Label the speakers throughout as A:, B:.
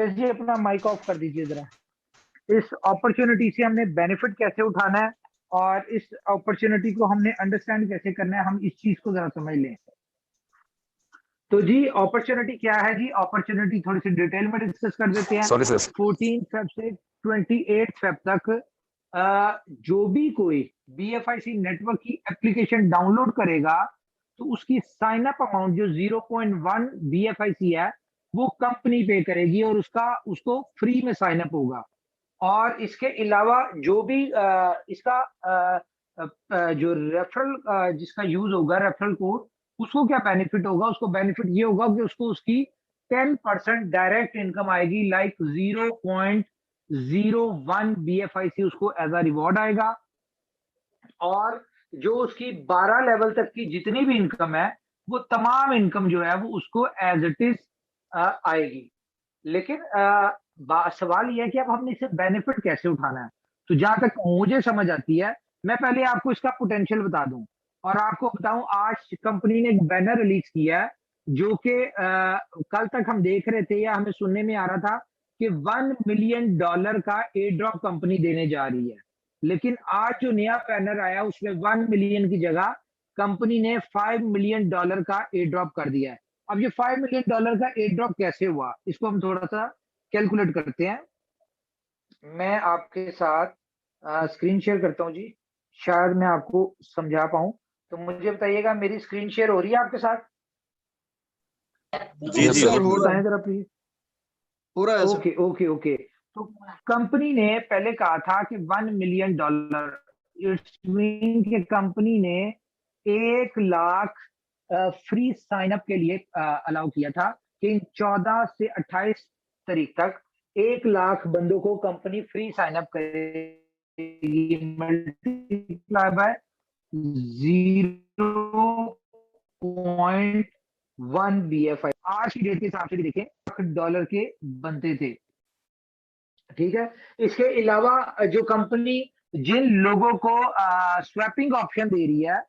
A: जी अपना mic off कर दीजिए जरा। इस अपॉर्चुनिटी से हमने बेनिफिट कैसे उठाना है और इस अपॉर्चुनिटी को हमने अंडरस्टैंड कैसे करना है, हम इस चीज को जरा समझ लें। तो जी अपॉर्चुनिटी क्या है जी? अपॉर्चुनिटी थोड़ी सी डिटेल में डिस्कस कर देते हैं।
B: सॉरी सर
A: 14 फेब से 28 फेब तक जो भी कोई BFIC नेटवर्क की एप्लीकेशन डाउनलोड करेगा तो उसकी साइन अप अमाउंट जो 0.1 BFIC है वो कंपनी पे करेगी और उसको फ्री में साइन अप होगा। और इसके अलावा जो भी इसका जो रेफरल जिसका यूज होगा रेफरल कोड, उसको क्या बेनिफिट होगा? उसको बेनिफिट ये होगा कि उसको उसकी 10% डायरेक्ट इनकम आएगी, लाइक 0.01 BFIC उसको एज अ रिवॉर्ड आएगा। और जो उसकी 12 लेवल तक की जितनी भी इनकम है वो तमाम इनकम जो है वो उसको एज इट इज आएगी। लेकिन सवाल यह है कि अब हमने इससे बेनिफिट कैसे उठाना है। तो जहां तक मुझे समझ आती है, मैं पहले आपको इसका पोटेंशियल बता दूं और आपको बताऊं, आज कंपनी ने एक बैनर रिलीज किया है जो कि कल तक हम देख रहे थे या हमें सुनने में आ रहा था कि $1 मिलियन का एयर ड्रॉप कंपनी देने जा रही है। लेकिन आज जो नया बैनर आया उसमें 1 मिलियन की जगह कंपनी ने $5 मिलियन का एयर ड्रॉप कर दिया है। अब ये $5 मिलियन का एयर ड्रॉप कैसे हुआ, इसको हम थोड़ा सा कैलकुलेट करते हैं। मैं आपके साथ स्क्रीन शेयर करता हूं जी, शायद मैं आपको समझा पाऊं। तो मुझे बताइएगा मेरी स्क्रीन शेयर हो रही है आपके साथ?
B: जी जी
C: सर, हो रहा
A: बताएं जरा प्लीज।
C: पूरा है सर।
A: Okay okay okay. तो कंपनी ने पहले कहा था कि $1 मिलियन, इट्स मीन कि कंपनी ने 1 लाख फ्री साइन अप के लिए अलाउ किया था कि 14 से 28 तारीख तक 1 लाख बंदों को कंपनी फ्री साइन अप करेगी, मल्टीप्लाई बाय 0.1 BFI। आज की डेट के हिसाब से भी देखें $1 के बनते थे, ठीक है। इसके अलावा जो कंपनी जिन लोगों को स्वैपिंग ऑप्शन दे रही है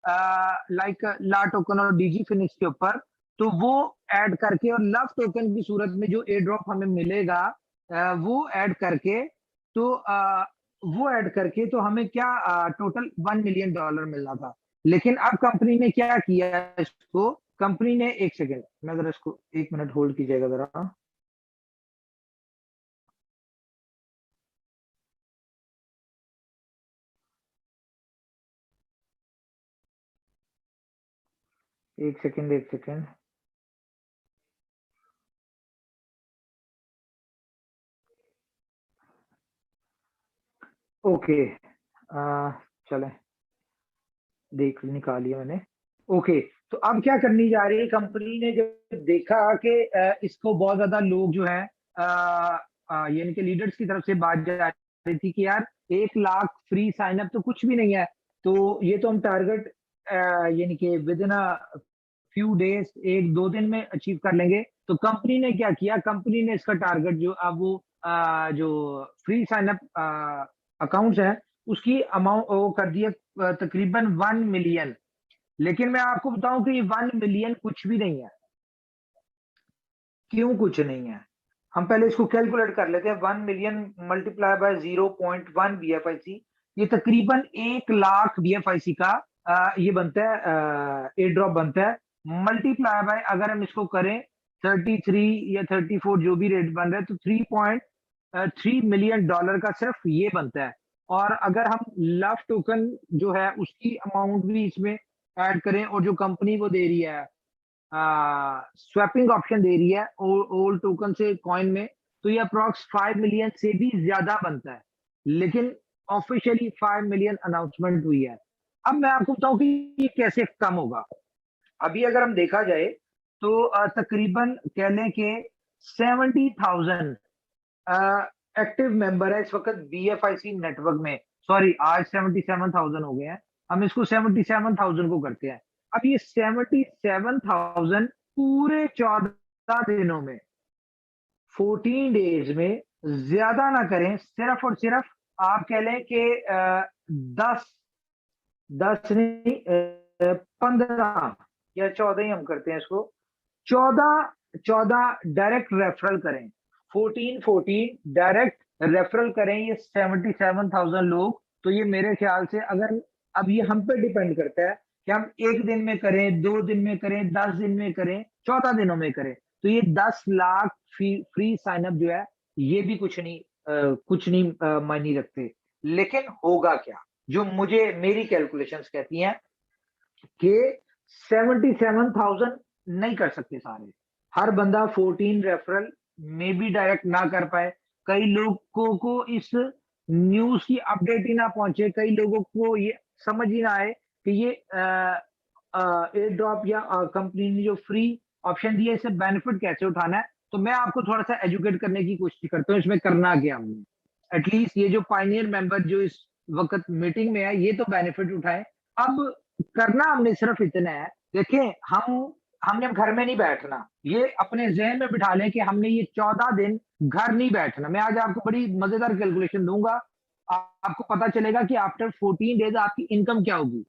A: लाइक ला टोकन और DG फिनिक्स के ऊपर, तो वो ऐड करके और लव टोकन की सूरत में जो एयर ड्रॉप हमें मिलेगा वो ऐड करके, तो हमें क्या टोटल $1 मिलियन मिलना था। लेकिन अब कंपनी ने क्या किया, इसको कंपनी ने, एक सेकेंड मैं जरा इसको 1 मिनट होल्ड कीजिएगा जरा। एक सेकेंड एक सेकेंड। ओके चले, देख निकालिए मैंने। ओके, तो अब क्या करनी जा रही है, कंपनी ने जब देखा कि इसको बहुत ज्यादा लोग जो है यानी कि लीडर्स की तरफ से बात जा रही थी कि यार 1 लाख फ्री साइन अप तो कुछ भी नहीं है, तो ये तो हम टारगेट यानी कि with in a few days, 1-2 दिन में अचीव कर लेंगे। तो कंपनी ने क्या किया, कंपनी ने इसका टारगेट जो अब वो जो फ्री साइन अप अकाउंट्स है उसकी अमाउंट वो कर दिया तकरीबन 1 मिलियन। लेकिन मैं आपको बताऊं कि ये 1 मिलियन कुछ भी नहीं है। क्यों कुछ नहीं है? हम पहले इसको कैलकुलेट कर लेते हैं। 1 मिलियन मल्टीप्लाई बाय 0.1 BFIC, ये तकरीबन 1 लाख BFIC का ये बनता है, एयर ड्रॉप बनता है। मल्टीप्लाई बाय अगर हम इसको करें 33 या 34 जो भी रेट बन रहा है, तो $3.3 मिलियन का सिर्फ ये बनता है। और अगर हम लव टोकन जो है उसकी अमाउंट भी इसमें ऐड करें और जो कंपनी वो दे रही है स्वैपिंग ऑप्शन दे रही है ओल्ड टोकन से कॉइन में, तो ये अप्रोक्स 5 मिलियन से भी ज्यादा बनता है। लेकिन ऑफिशियली 5 मिलियन अनाउंसमेंट हुई है। अब मैं आपको बताऊं कि ये कैसे कम होगा। अभी अगर हम देखा जाए तो तकरीबन कह लें कि 70,000 एक्टिव मेंबर है इस वक्त BFIC नेटवर्क में। सॉरी, आज 77,000 हो गए हैं, हम इसको 77,000 को करते हैं। अब ये 77,000 पूरे 14 दिनों में, 14 डेज में, ज्यादा ना करें, सिर्फ और सिर्फ आप कह लें कि 10 नहीं 15 या 14 ही हम करते हैं इसको, 14 डायरेक्ट रेफरल करें। 14 डायरेक्ट रेफरल करें ये 77,000 लोग, तो ये मेरे ख्याल से, अगर अब ये हम पे डिपेंड करता है कि हम 1 दिन में करें, 2 दिन में करें, 10 दिन में करें, 14 दिनों में करें, तो ये 10 लाख फ्री साइन अप जो है, ये भी कुछ नहीं मायने रखते। लेकिन होगा क्या, जो मुझे मेरी कैलकुलेशंस कहती हैं कि 77,000 नहीं कर सकते सारे। हर बंदा 14 रेफरल में भी डायरेक्ट ना कर पाए, कई लोगों को इस न्यूज की अपडेट ही ना पहुंचे, कई लोगों को ये समझ ही ना आए कि ये एयर ड्रॉप या कंपनी ने जो फ्री ऑप्शन दिया, इससे बेनिफिट कैसे उठाना है। तो मैं आपको थोड़ा सा एजुकेट करने की कोशिश करता हूँ इसमें करना क्या हमने। एटलीस्ट ये जो पायनियर मेंबर जो इस वक्त मीटिंग में है, ये तो बेनिफिट उठाए। अब करना हमने सिर्फ इतना है, देखें हमने घर में नहीं बैठना, ये अपने जहन में बिठा लें कि हमने ये 14 दिन घर नहीं बैठना। मैं आज आपको बड़ी मजेदार कैलकुलेशन दूंगा, आपको पता चलेगा कि आफ्टर 14 डेज आपकी इनकम क्या होगी।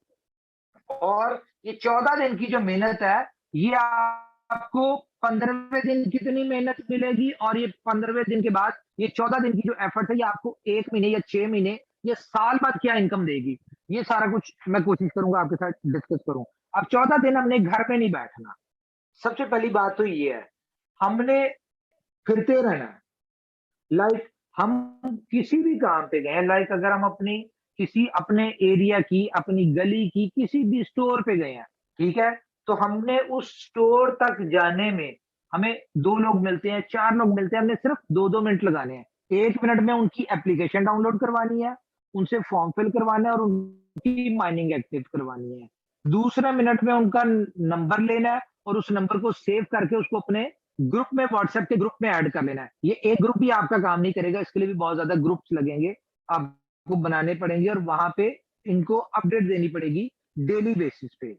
A: और ये 14 दिन की जो मेहनत है, ये आपको 15वें दिन कितनी मेहनत मिलेगी, और ये 15वें दिन के बाद ये 14 दिन की जो एफर्ट है, ये आपको 1 महीने या 6 महीने या साल बाद क्या इनकम देगी, ये सारा कुछ मैं कोशिश करूंगा आपके साथ डिस्कस करूं। अब 14 दिन हमने घर पे नहीं बैठना। सबसे पहली बात तो ये है, हमने फिरते रहना है। लाइक हम किसी भी काम पे गए, लाइक अगर हम अपने एरिया की, अपनी गली की किसी भी स्टोर पे गए हैं, ठीक है, तो हमने उस स्टोर तक जाने में हमें 2 लोग मिलते हैं, 4 लोग मिलते हैं, हमने सिर्फ 2-2 मिनट लगाने हैं। 1 मिनट में उनकी एप्लीकेशन डाउनलोड करवानी है, उनसे फॉर्म फिल करवाना है और उनकी माइनिंग एक्टिव करवानी है। दूसरे मिनट में उनका नंबर लेना है और उस नंबर को सेव करके उसको अपने ग्रुप में, व्हाट्सएप के ग्रुप में ऐड कर लेना है। ये एक ग्रुप भी आपका काम नहीं करेगा, इसके लिए भी बहुत ज्यादा ग्रुप्स लगेंगे, आपको बनाने पड़ेंगे और वहां पे इनको अपडेट देनी पड़ेगी डेली बेसिस पे।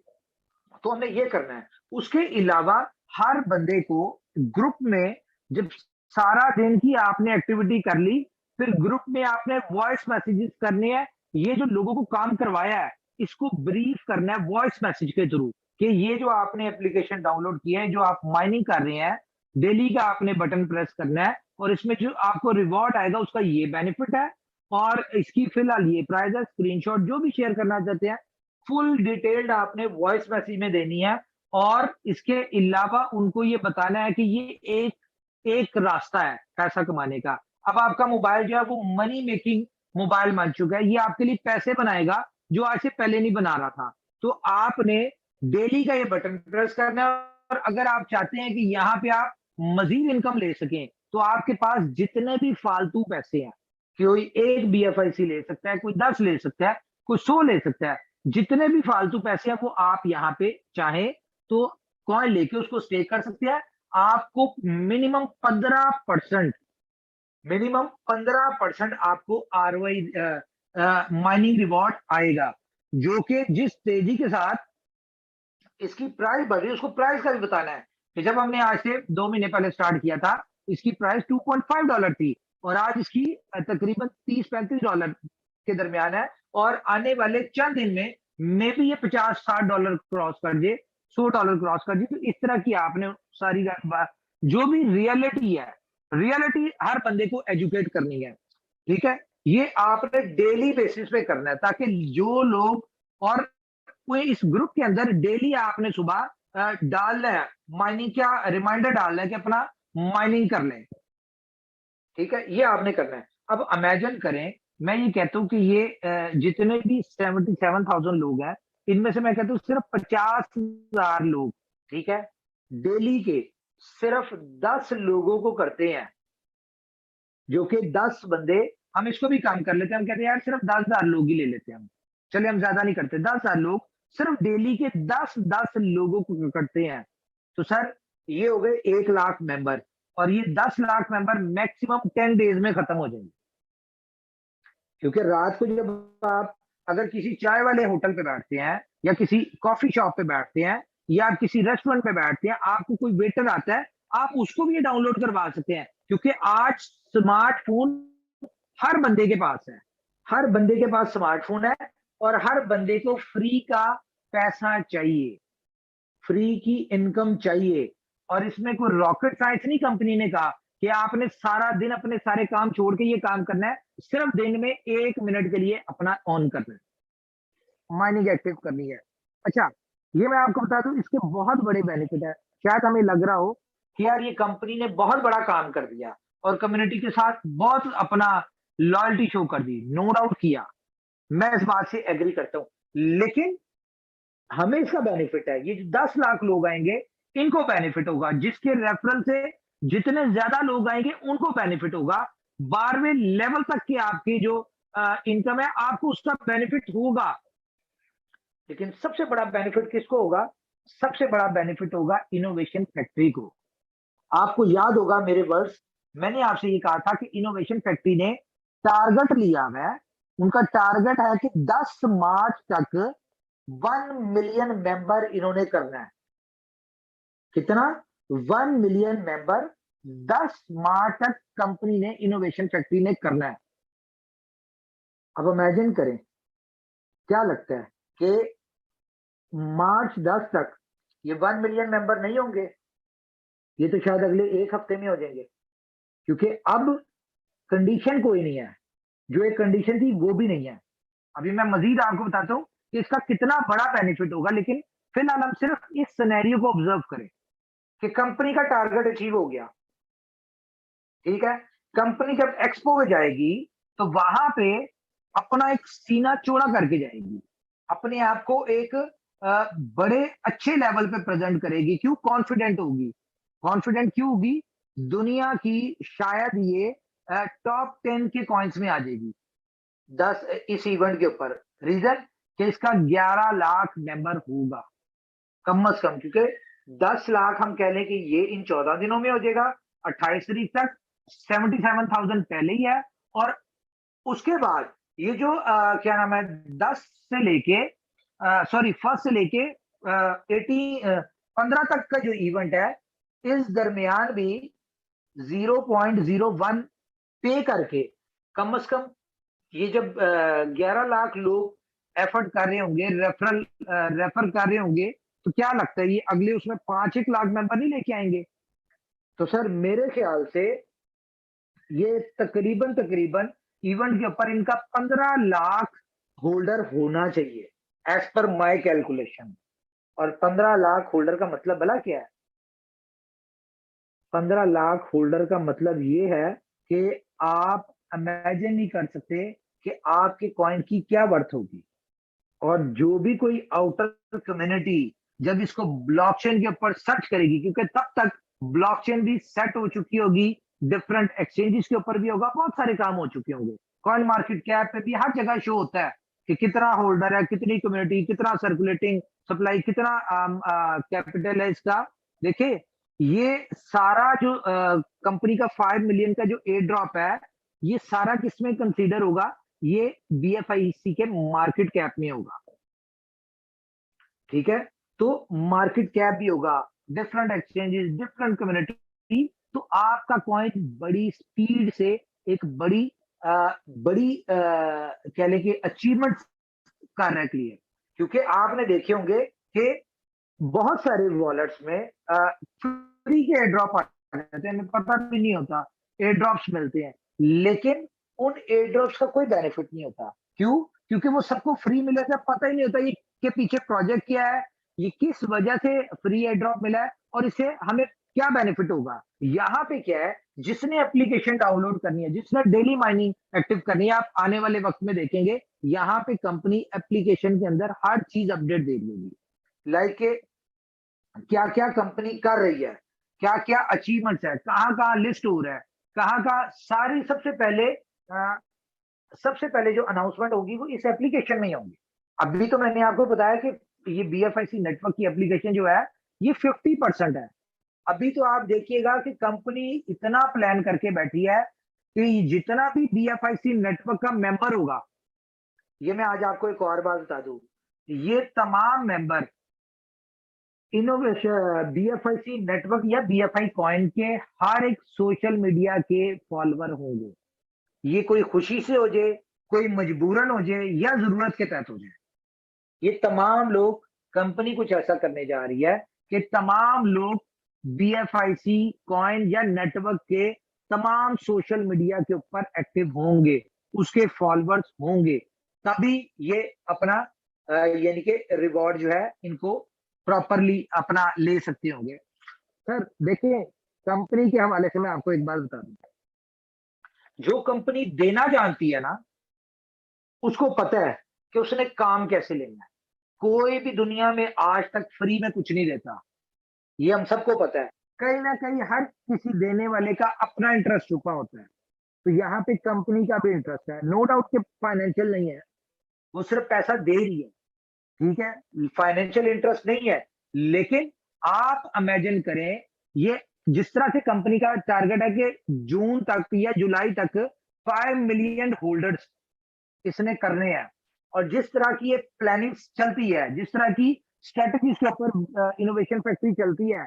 A: तो हमें ये करना है। उसके अलावा हर बंदे को ग्रुप में, जब सारा दिन की आपने एक्टिविटी कर ली, फिर ग्रुप में आपने वॉइस मैसेजेस करने हैं। ये जो लोगों को काम करवाया है, इसको ब्रीफ करना है वॉइस मैसेज के थ्रू कि ये जो आपने एप्लीकेशन डाउनलोड किया है, जो आप माइनिंग कर रहे हैं, डेली का आपने बटन प्रेस करना है और इसमें जो आपको रिवॉर्ड आएगा उसका ये बेनिफिट है और इसकी फिलहाल ये प्राइस है। स्क्रीनशॉट जो भी शेयर करना चाहते हैं, फुल डिटेल्ड आपने वॉइस मैसेज में देनी है। और इसके अलावा उनको ये बताना है कि ये एक रास्ता है पैसा कमाने का। अब आपका मोबाइल जो है वो मनी मेकिंग मोबाइल बन चुका है, ये आपके लिए पैसे बनाएगा जो आज से पहले नहीं बना रहा था। तो आपने डेली का ये बटन प्रेस करना है और अगर आप चाहते हैं कि यहाँ पे आप मजीद इनकम ले सकें, तो आपके पास जितने भी फालतू पैसे हैं, कोई एक BFIC ले सकता है, कोई 10 ले सकता है, कोई 100 ले सकता है, जितने भी फालतू पैसे हैं वो आप यहाँ पे चाहे तो कॉइन लेके उसको स्टेक कर सकते हैं। आपको मिनिमम 15% आपको ROI माइनिंग रिवॉर्ड आएगा, जो कि जिस तेजी के साथ इसकी प्राइस बढ़ रही है, उसको प्राइस का भी बताना है कि जब हमने आज से 2 महीने पहले स्टार्ट किया था, इसकी प्राइस $2.5 थी और आज इसकी तकरीबन $30-35 के दरमियान है। और आने वाले चंद दिन में मे भी ये $50-60 क्रॉस कर दे, $100 क्रॉस कर दे। तो इस तरह की आपने सारी जो भी रियलिटी है, रियलिटी हर बंदे को एजुकेट करनी है, ठीक है। ये आपने डेली बेसिस पे करना है ताकि जो लोग, और कोई इस ग्रुप के अंदर डेली आपने सुबह डालना है माइनिंग, क्या रिमाइंडर डालना है कि अपना माइनिंग कर लें, ठीक है। ये आपने करना है। अब इमेजिन करें, मैं ये कहता हूं कि ये जितने भी 77,000 लोग हैं, इनमें से मैं कहता हूं सिर्फ 50,000 लोग, ठीक है, डेली के सिर्फ 10 लोगों को करते हैं, जो कि 10 बंदे, हम इसको भी काम कर लेते हैं, हम कहते हैं यार सिर्फ 10,000 लोग ही ले लेते हैं हम, चलिए हम ज्यादा नहीं करते, 10,000 लोग सिर्फ डेली के 10 लोगों को करते हैं। तो सर ये हो गए 1 लाख मेंबर, और ये 10 लाख मेंबर मैक्सिमम 10 डेज में खत्म हो जाएंगे। क्योंकि रात को जब आप अगर किसी चाय वाले होटल पे बैठते हैं या किसी कॉफी शॉप पे बैठते हैं या आप किसी रेस्टोरेंट पे बैठते हैं, आपको कोई वेटर आता है, आप उसको भी ये डाउनलोड करवा सकते हैं। क्योंकि आज स्मार्टफोन हर बंदे के पास है, हर बंदे के पास स्मार्टफोन है और हर बंदे को फ्री का पैसा चाहिए, फ्री की इनकम चाहिए। और इसमें कोई रॉकेट साइंस नहीं कंपनी ने कहा कि आपने सारा दिन अपने सारे काम छोड़ के ये काम करना है, सिर्फ दिन में 1 मिनट के लिए अपना ऑन करना है, माइनिंग एक्टिव करनी है। अच्छा, ये मैं आपको बता दूं, इसके बहुत बड़े बेनिफिट है। शायद हमें लग रहा हो कि यार ये कंपनी ने बहुत बड़ा काम कर दिया और कम्युनिटी के साथ बहुत अपना लॉयल्टी शो कर दी, नो डाउट किया, मैं इस बात से एग्री करता हूं, लेकिन हमें इसका बेनिफिट है, ये जो 10 लाख लोग आएंगे इनको बेनिफिट होगा, जिसके रेफरल से जितने ज्यादा लोग आएंगे उनको बेनिफिट होगा। 12वें लेवल तक की आपकी जो इनकम है आपको उसका बेनिफिट होगा। लेकिन सबसे बड़ा बेनिफिट किसको होगा? सबसे बड़ा बेनिफिट होगा इनोवेशन फैक्ट्री को। आपको याद होगा मेरे वर्ड्स, मैंने आपसे ये कहा था कि इनोवेशन फैक्ट्री ने टारगेट लिया है, उनका टारगेट है कि 10 मार्च तक 1 मिलियन मेंबर इन्होंने करना है। कितना? 1 मिलियन मेंबर 10 मार्च तक कंपनी ने, इनोवेशन फैक्ट्री ने करना है। अब इमेजिन करें, क्या लगता है कि मार्च 10 तक ये 1 मिलियन मेंबर नहीं होंगे? ये तो शायद अगले 1 हफ्ते में हो जाएंगे, क्योंकि अब कंडीशन कोई नहीं है, जो एक कंडीशन थी वो भी नहीं है। अभी मैं मजीद आपको बताता हूं कि इसका कितना बड़ा बेनिफिट होगा, लेकिन फिलहाल हम सिर्फ इस सिनेरियो को ऑब्जर्व करें कि कंपनी का टारगेट अचीव हो गया, ठीक है। कंपनी जब एक्सपो में जाएगी तो वहां पे अपना एक सीना चौड़ा करके जाएगी, अपने आप को एक बड़े अच्छे लेवल पे प्रेजेंट करेगी। क्यों कॉन्फिडेंट होगी? कॉन्फिडेंट क्यों होगी? दुनिया की शायद ये टॉप 10 के कॉइन्स में आ जाएगी 10 इस इवेंट के ऊपर। रीजन कि इसका 11 लाख मेंबर होगा कम से कम, क्योंकि 10 लाख हम कह लें कि ये इन 14 दिनों में हो जाएगा, 28 तारीख तक 77,000 पहले ही है, और उसके बाद ये जो क्या नाम है 10 से लेके सॉरी फर्स्ट से लेके 15 तक का जो इवेंट है, इस दरमियान भी 0.01 पे करके कम से कम ये जब 11 लाख लोग एफर्ट कर रहे होंगे, रेफर कर रहे होंगे, तो क्या लगता है ये अगले उसमें 5-1 लाख मेंबर नहीं लेके आएंगे? तो सर मेरे ख्याल से ये तकरीबन तकरीबन इवेंट के ऊपर इनका 15 लाख होल्डर होना चाहिए एज पर माय कैलकुलेशन। और 15 लाख होल्डर का मतलब भला क्या है? 15 लाख होल्डर का मतलब ये है कि आप इमेजिन नहीं कर सकते कि आपके कॉइन की क्या वर्थ होगी। और जो भी कोई आउटर कम्युनिटी जब इसको ब्लॉकचेन के ऊपर सर्च करेगी, क्योंकि तब तक ब्लॉकचेन भी सेट हो चुकी होगी, डिफरेंट एक्सचेंजेस के ऊपर भी होगा, बहुत सारे काम हो चुके होंगे, कॉइन मार्केट कैप पे भी हर जगह शो होता है कि कितना होल्डर है, कितनी कम्युनिटी, कितना सर्कुलेटिंग सप्लाई, कितना कैपिटल है इसका। देखिए ये सारा जो कंपनी का 5 मिलियन का जो एयर ड्रॉप है, ये सारा किसमें कंसीडर होगा? ये BFIC के मार्केट कैप में होगा, ठीक है। तो मार्केट कैप भी होगा, डिफरेंट एक्सचेंजेस, डिफरेंट कम्युनिटी, तो आपका कॉइन बड़ी स्पीड से एक बड़ी कह लें कि अचीवमेंट कर रहा है क्लियर। क्योंकि आपने देखे होंगे कि बहुत सारे वॉलेट्स में फ्री के एयर ड्रॉप आ जाते हैं, हमें पता भी नहीं होता एयर ड्रॉप्स मिलते हैं, लेकिन उन एयर ड्रॉप्स का कोई बेनिफिट नहीं होता। क्यों? क्योंकि वो सबको फ्री मिले थे, पता ही नहीं होता ये के पीछे प्रोजेक्ट क्या है, ये किस वजह से फ्री एयर ड्रॉप मिला है और इससे हमें क्या बेनिफिट होगा। यहाँ पे क्या है, जिसने एप्लीकेशन डाउनलोड करनी है, जिसने डेली माइनिंग एक्टिव करनी है, आप आने वाले वक्त में देखेंगे यहाँ पे कंपनी एप्लीकेशन के अंदर हर चीज अपडेट दे देगी, लाइक क्या क्या कंपनी कर रही है, क्या क्या अचीवमेंट्स है, कहाँ कहाँ लिस्ट हो रहा है, कहाँ कहाँ सारी सबसे पहले जो अनाउंसमेंट होगी वो इस एप्लीकेशन में ही होंगी। अभी तो मैंने आपको बताया कि ये BFIC नेटवर्क की एप्लीकेशन जो है ये 50% है। अभी तो आप देखिएगा कि कंपनी इतना प्लान करके बैठी है कि जितना भी BFIC नेटवर्क का मेंबर होगा, ये मैं आज आपको एक और बात बता दूं, ये तमाम मेंबर इनोवेशन BFIC नेटवर्क या BFI कॉइन के हर एक सोशल मीडिया के फॉलोअर होंगे। ये कोई खुशी से हो जाए, कोई मजबूरन हो जाए या जरूरत के तहत हो जाए, ये तमाम लोग, कंपनी कुछ ऐसा करने जा रही है कि तमाम लोग BFIC कॉइन या नेटवर्क के तमाम सोशल मीडिया के ऊपर एक्टिव होंगे, उसके फॉलोअर्स होंगे, तभी ये अपना यानी कि रिवॉर्ड जो है इनको प्रॉपरली अपना ले सकते होंगे। सर देखिए, कंपनी के हवाले से मैं आपको एक बात बता दूं, जो कंपनी देना जानती है ना, उसको पता है कि उसने काम कैसे लेना है। कोई भी दुनिया में आज तक फ्री में कुछ नहीं देता, ये हम सबको पता है। कहीं ना कहीं हर किसी देने वाले का अपना इंटरेस्ट छुपा होता है। तो यहाँ पे कंपनी का भी इंटरेस्ट है, नो डाउट कि फाइनेंशियल नहीं है, वो सिर्फ पैसा दे रही है, ठीक है, फाइनेंशियल इंटरेस्ट नहीं है। लेकिन आप इमेजिन करें, ये जिस तरह से कंपनी का टारगेट है कि जून तक या जुलाई तक 5 मिलियन होल्डर्स इसने करने हैं, और जिस तरह की ये प्लानिंग चलती है, जिस तरह की स्ट्रेटेजी के ऊपर इनोवेशन फैक्ट्री चलती है,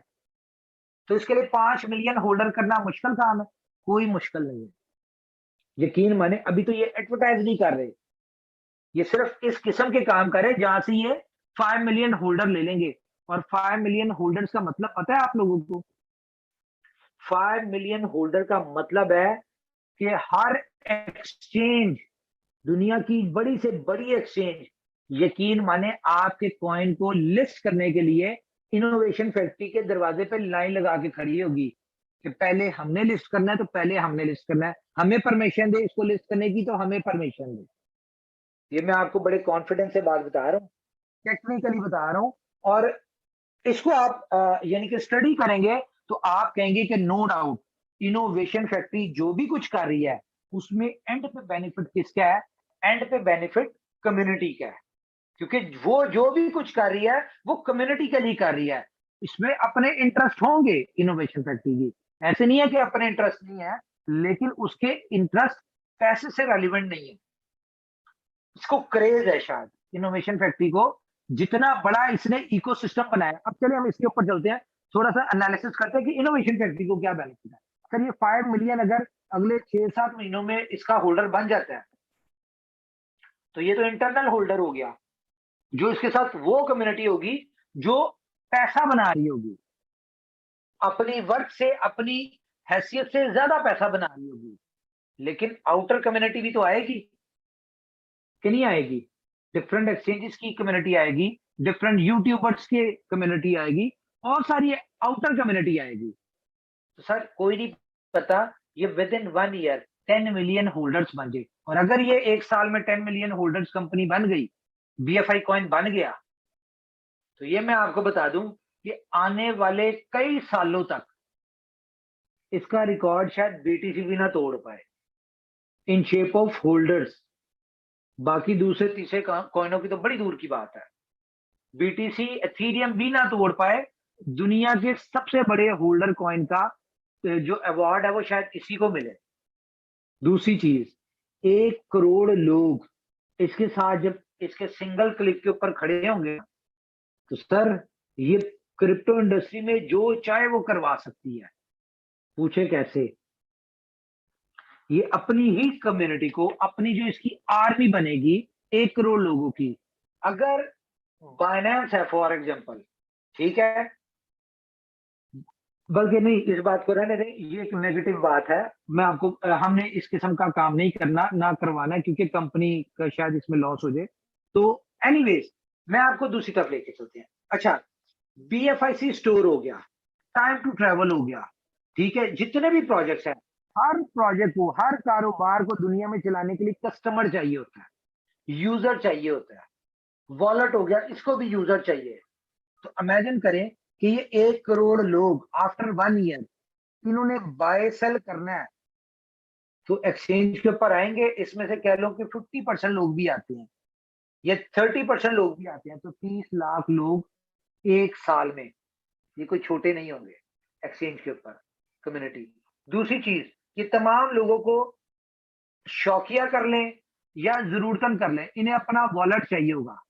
A: तो इसके लिए 5 मिलियन होल्डर करना मुश्किल काम है? कोई मुश्किल नहीं है। यकीन माने, अभी तो ये एडवर्टाइज नहीं कर रहे, ये सिर्फ इस किस्म के काम करे जहां से ये 5 मिलियन होल्डर ले लेंगे। और 5 मिलियन होल्डर्स का मतलब पता है आप लोगों को? 5 मिलियन होल्डर का मतलब है कि हर एक्सचेंज, दुनिया की बड़ी से बड़ी एक्सचेंज, यकीन माने आपके कॉइन को लिस्ट करने के लिए इनोवेशन फैक्ट्री के दरवाजे पे लाइन लगा के खड़ी होगी कि पहले हमने लिस्ट करना है, तो पहले हमने लिस्ट करना है, हमें परमिशन दे इसको लिस्ट करने की, तो हमें परमिशन दे। ये मैं आपको बड़े कॉन्फिडेंस से बात बता रहा हूँ, टेक्निकली बता रहा हूँ। और इसको आप यानी कि स्टडी करेंगे तो आप कहेंगे कि नो डाउट इनोवेशन फैक्ट्री जो भी कुछ कर रही है, उसमें एंड पे बेनिफिट किसका है? एंड पे बेनिफिट कम्युनिटी का है, क्योंकि वो जो भी कुछ कर रही है वो कम्युनिटी के लिए कर रही है। इसमें अपने इंटरेस्ट होंगे इनोवेशन फैक्ट्री की, ऐसे नहीं है कि अपने इंटरेस्ट नहीं है, लेकिन उसके इंटरेस्ट पैसे से रेलिवेंट नहीं है, इसको क्रेज है शायद इनोवेशन फैक्ट्री को, जितना बड़ा इसने इकोसिस्टम बनाया। अब चलिए हम इसके ऊपर चलते हैं, थोड़ा सा एनालिसिस करते हैं कि इनोवेशन फैक्ट्री को क्या बेनिफिट है। सर ये 5 मिलियन अगर अगले 6-7 महीनों में इसका होल्डर बन जाता है, तो ये तो इंटरनल होल्डर हो गया, जो इसके साथ वो कम्युनिटी होगी जो पैसा बना रही होगी, अपनी वर्क से, अपनी हैसियत से ज्यादा पैसा बना रही होगी। लेकिन आउटर कम्युनिटी भी तो आएगी कि नहीं आएगी? डिफरेंट एक्सचेंजेस की कम्युनिटी आएगी, डिफरेंट यूट्यूबर्स की कम्युनिटी आएगी, और सारी आउटर कम्युनिटी आएगी। तो सर कोई नहीं पता, ये with in 1 year 10 million holders बन गए। और अगर ये एक साल में 10 मिलियन होल्डर्स कंपनी बन गई, बीएफआई कॉइन बन गया, तो ये मैं आपको बता दूं कि आने वाले कई सालों तक इसका रिकॉर्ड शायद बीटीसी भी ना तोड़ पाए इन शेप ऑफ होल्डर्स। बाकी दूसरे तीसरे कॉइनों की तो बड़ी दूर की बात है, बीटीसी एथीरियम भी ना तोड़ पाए। दुनिया के सबसे बड़े होल्डर कॉइन का जो अवार्ड है वो शायद इसी को मिले। दूसरी चीज, 1 करोड़ लोग इसके साथ जब इसके सिंगल क्लिक के ऊपर खड़े होंगे, तो सर ये क्रिप्टो इंडस्ट्री में जो चाहे वो करवा सकती है। पूछे कैसे? ये अपनी ही कम्युनिटी को, अपनी जो इसकी आर्मी बनेगी 1 करोड़ लोगों की, अगर बाइनेंस है फॉर एग्जांपल, ठीक है, बल्कि नहीं इस बात को रहने दें, ये एक नेगेटिव बात है। मैं आपको हमने इस किस्म का काम नहीं करना, ना करवाना, क्योंकि कंपनी का शायद इसमें लॉस हो जाए। तो एनीवेज मैं आपको दूसरी तरफ लेके चलते हैं। अच्छा, बीएफआईसी स्टोर हो गया, टाइम टू ट्रेवल हो गया, ठीक है, जितने भी प्रोजेक्ट्स हैं, हर प्रोजेक्ट को, हर कारोबार को दुनिया में चलाने के लिए कस्टमर चाहिए होता है, यूजर चाहिए होता है। वॉलेट हो गया, इसको भी यूजर चाहिए। तो इमेजिन करें कि ये 1 करोड़ लोग आफ्टर 1 ईयर इन्होंने बाय सेल करना है, तो एक्सचेंज के ऊपर आएंगे। इसमें से कह लो कि 50% लोग भी आते हैं या 30% लोग भी आते हैं, तो 30 लाख लोग एक साल में, ये कोई छोटे नहीं होंगे एक्सचेंज के ऊपर कम्युनिटी। दूसरी चीज, ये तमाम लोगों को शौकिया कर लें या जरूरतन कर लें, इन्हें अपना वॉलेट चाहिए होगा,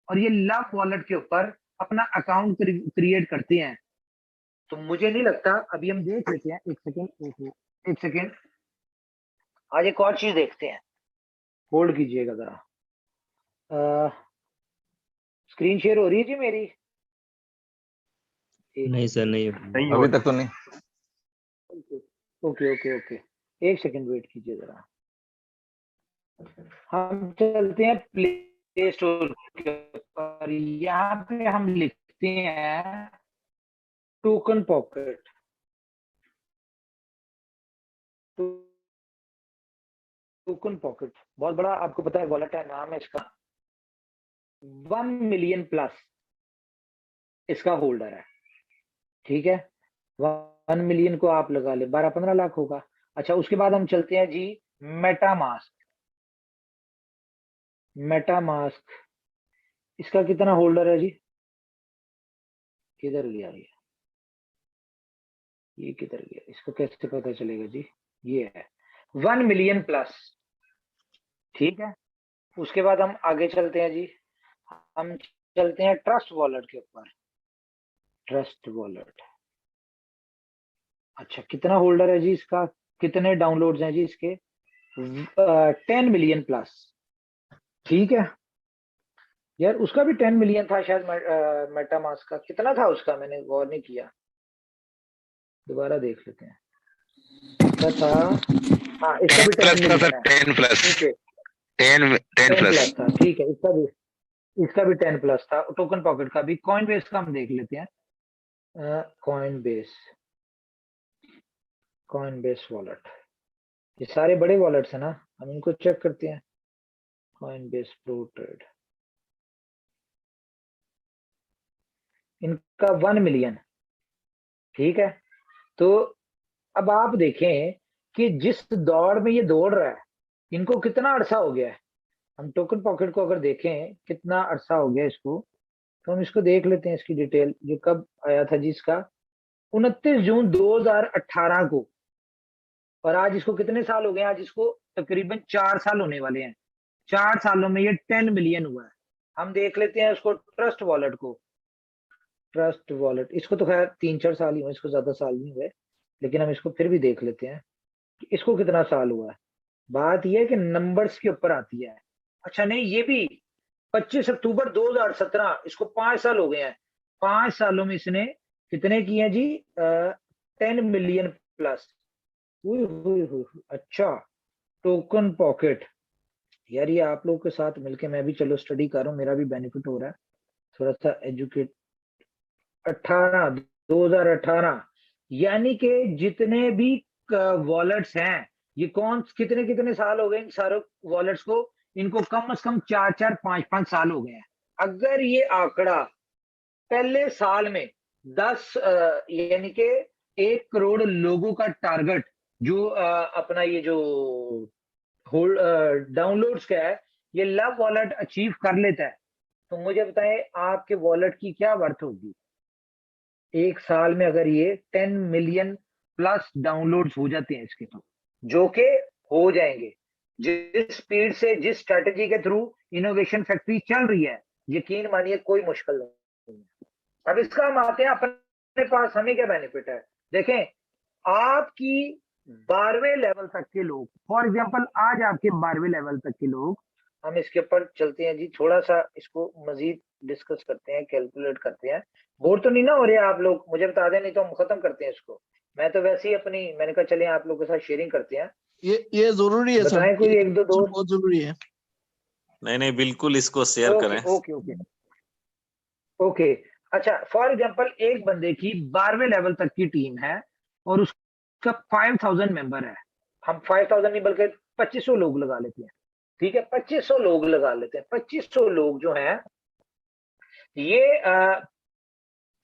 A: और ये लव वॉलेट के ऊपर अपना अकाउंट क्रिएट करते हैं। तो मुझे नहीं लगता, अभी हम देख लेते हैं, एक सेकेंड, एक सेकेंड, आज एक और चीज देखते हैं, होल्ड कीजिएगा जरा। स्क्रीन शेयर हो रही है जी मेरी?
B: नहीं सर, नहीं।
C: अभी तक तो नहीं।
A: Okay okay okay okay. एक सेकंड वेट कीजिए जरा, हम चलते हैं प्ले स्टोर के ऊपर। यहाँ पे हम लिखते हैं टोकन पॉकेट। टोकन पॉकेट बहुत बड़ा आपको पता है वॉलेट है, नाम है इसका 1 मिलियन प्लस इसका होल्डर है। ठीक है, 1 मिलियन को आप लगा ले 12-15 लाख होगा। अच्छा, उसके बाद हम चलते हैं जी मेटामास्क। मेटामास्क इसका कितना होल्डर है जी? किधर गया ये किधर गया? इसको कैसे पता चलेगा जी? ये है 1 मिलियन प्लस। ठीक है, उसके बाद हम आगे चलते हैं जी, हम चलते हैं ट्रस्ट वॉलेट के ऊपर। ट्रस्ट वॉलेट, अच्छा कितना होल्डर है जी इसका? कितने डाउनलोड्स हैं जी इसके? 10 मिलियन प्लस। ठीक है यार, उसका भी 10 मिलियन था शायद। मेटामास्क का कितना था उसका? मैंने गौर नहीं किया, दोबारा देख लेते हैं। इसका था, हाँ इसका भी 10 मिलियन है।
B: 10 प्लस
A: ठीक है,
B: 10
A: 10
B: प्लस
A: प्लस था। ठीक है, इसका भी 10 प्लस था। टोकन पॉकेट का भी। कॉइन बेस का हम देख लेते हैं। कॉइन बेस वॉलेट, ये सारे बड़े वॉलेट्स है ना, हम इनको चेक करते हैं। कॉइन बेस प्रो ट्रेड, इनका 1 मिलियन। ठीक है, तो अब आप देखें कि जिस दौड़ में ये दौड़ रहा है, इनको कितना अरसा हो गया है। हम टोकन पॉकेट को अगर देखें कितना अरसा हो गया इसको, तो हम इसको देख लेते हैं इसकी डिटेल। ये कब आया था जी इसका? 29 जून 2018 को। और आज इसको कितने साल हो गए? आज इसको तकरीबन 4 साल होने वाले हैं। 4 सालों में ये 10 मिलियन हुआ है। हम देख लेते हैं उसको, ट्रस्ट वॉलेट को। ट्रस्ट वॉलेट, इसको तो खैर 3-4 साल ही हुए, इसको ज्यादा साल नहीं हुए, लेकिन हम इसको फिर भी देख लेते हैं कि इसको कितना साल हुआ है। बात यह है कि नंबर्स के ऊपर आती है। अच्छा नहीं, ये भी 25 अक्टूबर 2017, इसको 5 साल हो गए हैं। 5 सालों में इसने कितने किए हैं जी? 10 मिलियन प्लस। अच्छा, टोकन पॉकेट, यार ये आप लोगों के साथ मिलके मैं भी चलो स्टडी कर रहा हूँ, मेरा भी बेनिफिट हो रहा है थोड़ा सा। एजुकेट 2018, यानी कि जितने भी वॉलेट्स हैं, ये कौन कितने कितने साल हो गए इन सारे वॉलेट्स को? इनको कम से कम 4-4 5-5 साल हो गए हैं। अगर ये आंकड़ा पहले साल में 10 यानी कि 1 करोड़ लोगों का टारगेट जो अपना ये जो होल्ड डाउनलोड्स का है, ये लव वॉलेट अचीव कर लेता है, तो मुझे बताएं आपके वॉलेट की क्या वर्थ होगी एक साल में? अगर ये 10 मिलियन प्लस डाउनलोड्स हो जाते हैं इसके, तो जो कि हो जाएंगे जिस स्पीड से, जिस स्ट्रेटेजी के थ्रू इनोवेशन फैक्ट्री चल रही है, यकीन मानिए कोई मुश्किल नहीं है। अब इसका हम आते हैं अपने पास, हमें क्या बेनिफिट है? देखें, आपकी 12वें लेवल तक के लोग, फॉर एग्जांपल आज आपके 12वें लेवल तक के लोग, हम इसके ऊपर चलते हैं जी, थोड़ा सा इसको मजीद डिस्कस करते हैं, कैलकुलेट करते हैं। बोर तो नहीं ना हो रहे आप लोग? मुझे बता दें, नहीं तो हम खत्म करते हैं इसको। मैं तो वैसे ही अपनी, मैंने कहा चलिए आप लोगों के साथ शेयरिंग करते हैं।
C: ये जरूरी है सर,
A: बताएं कोई एक दो दोस्त।
C: बहुत जरूरी है।
D: नहीं बिल्कुल इसको शेयर करें।
A: Okay okay okay. अच्छा, फॉर एग्जांपल एक बंदे की 12वें लेवल तक की टीम है और उसका 5000 मेंबर है। हम 5000 नहीं बल्कि 2500 लोग लगा लेते हैं। ठीक है, 2500 लोग लगा लेते हैं। 2500 लोग जो हैं ये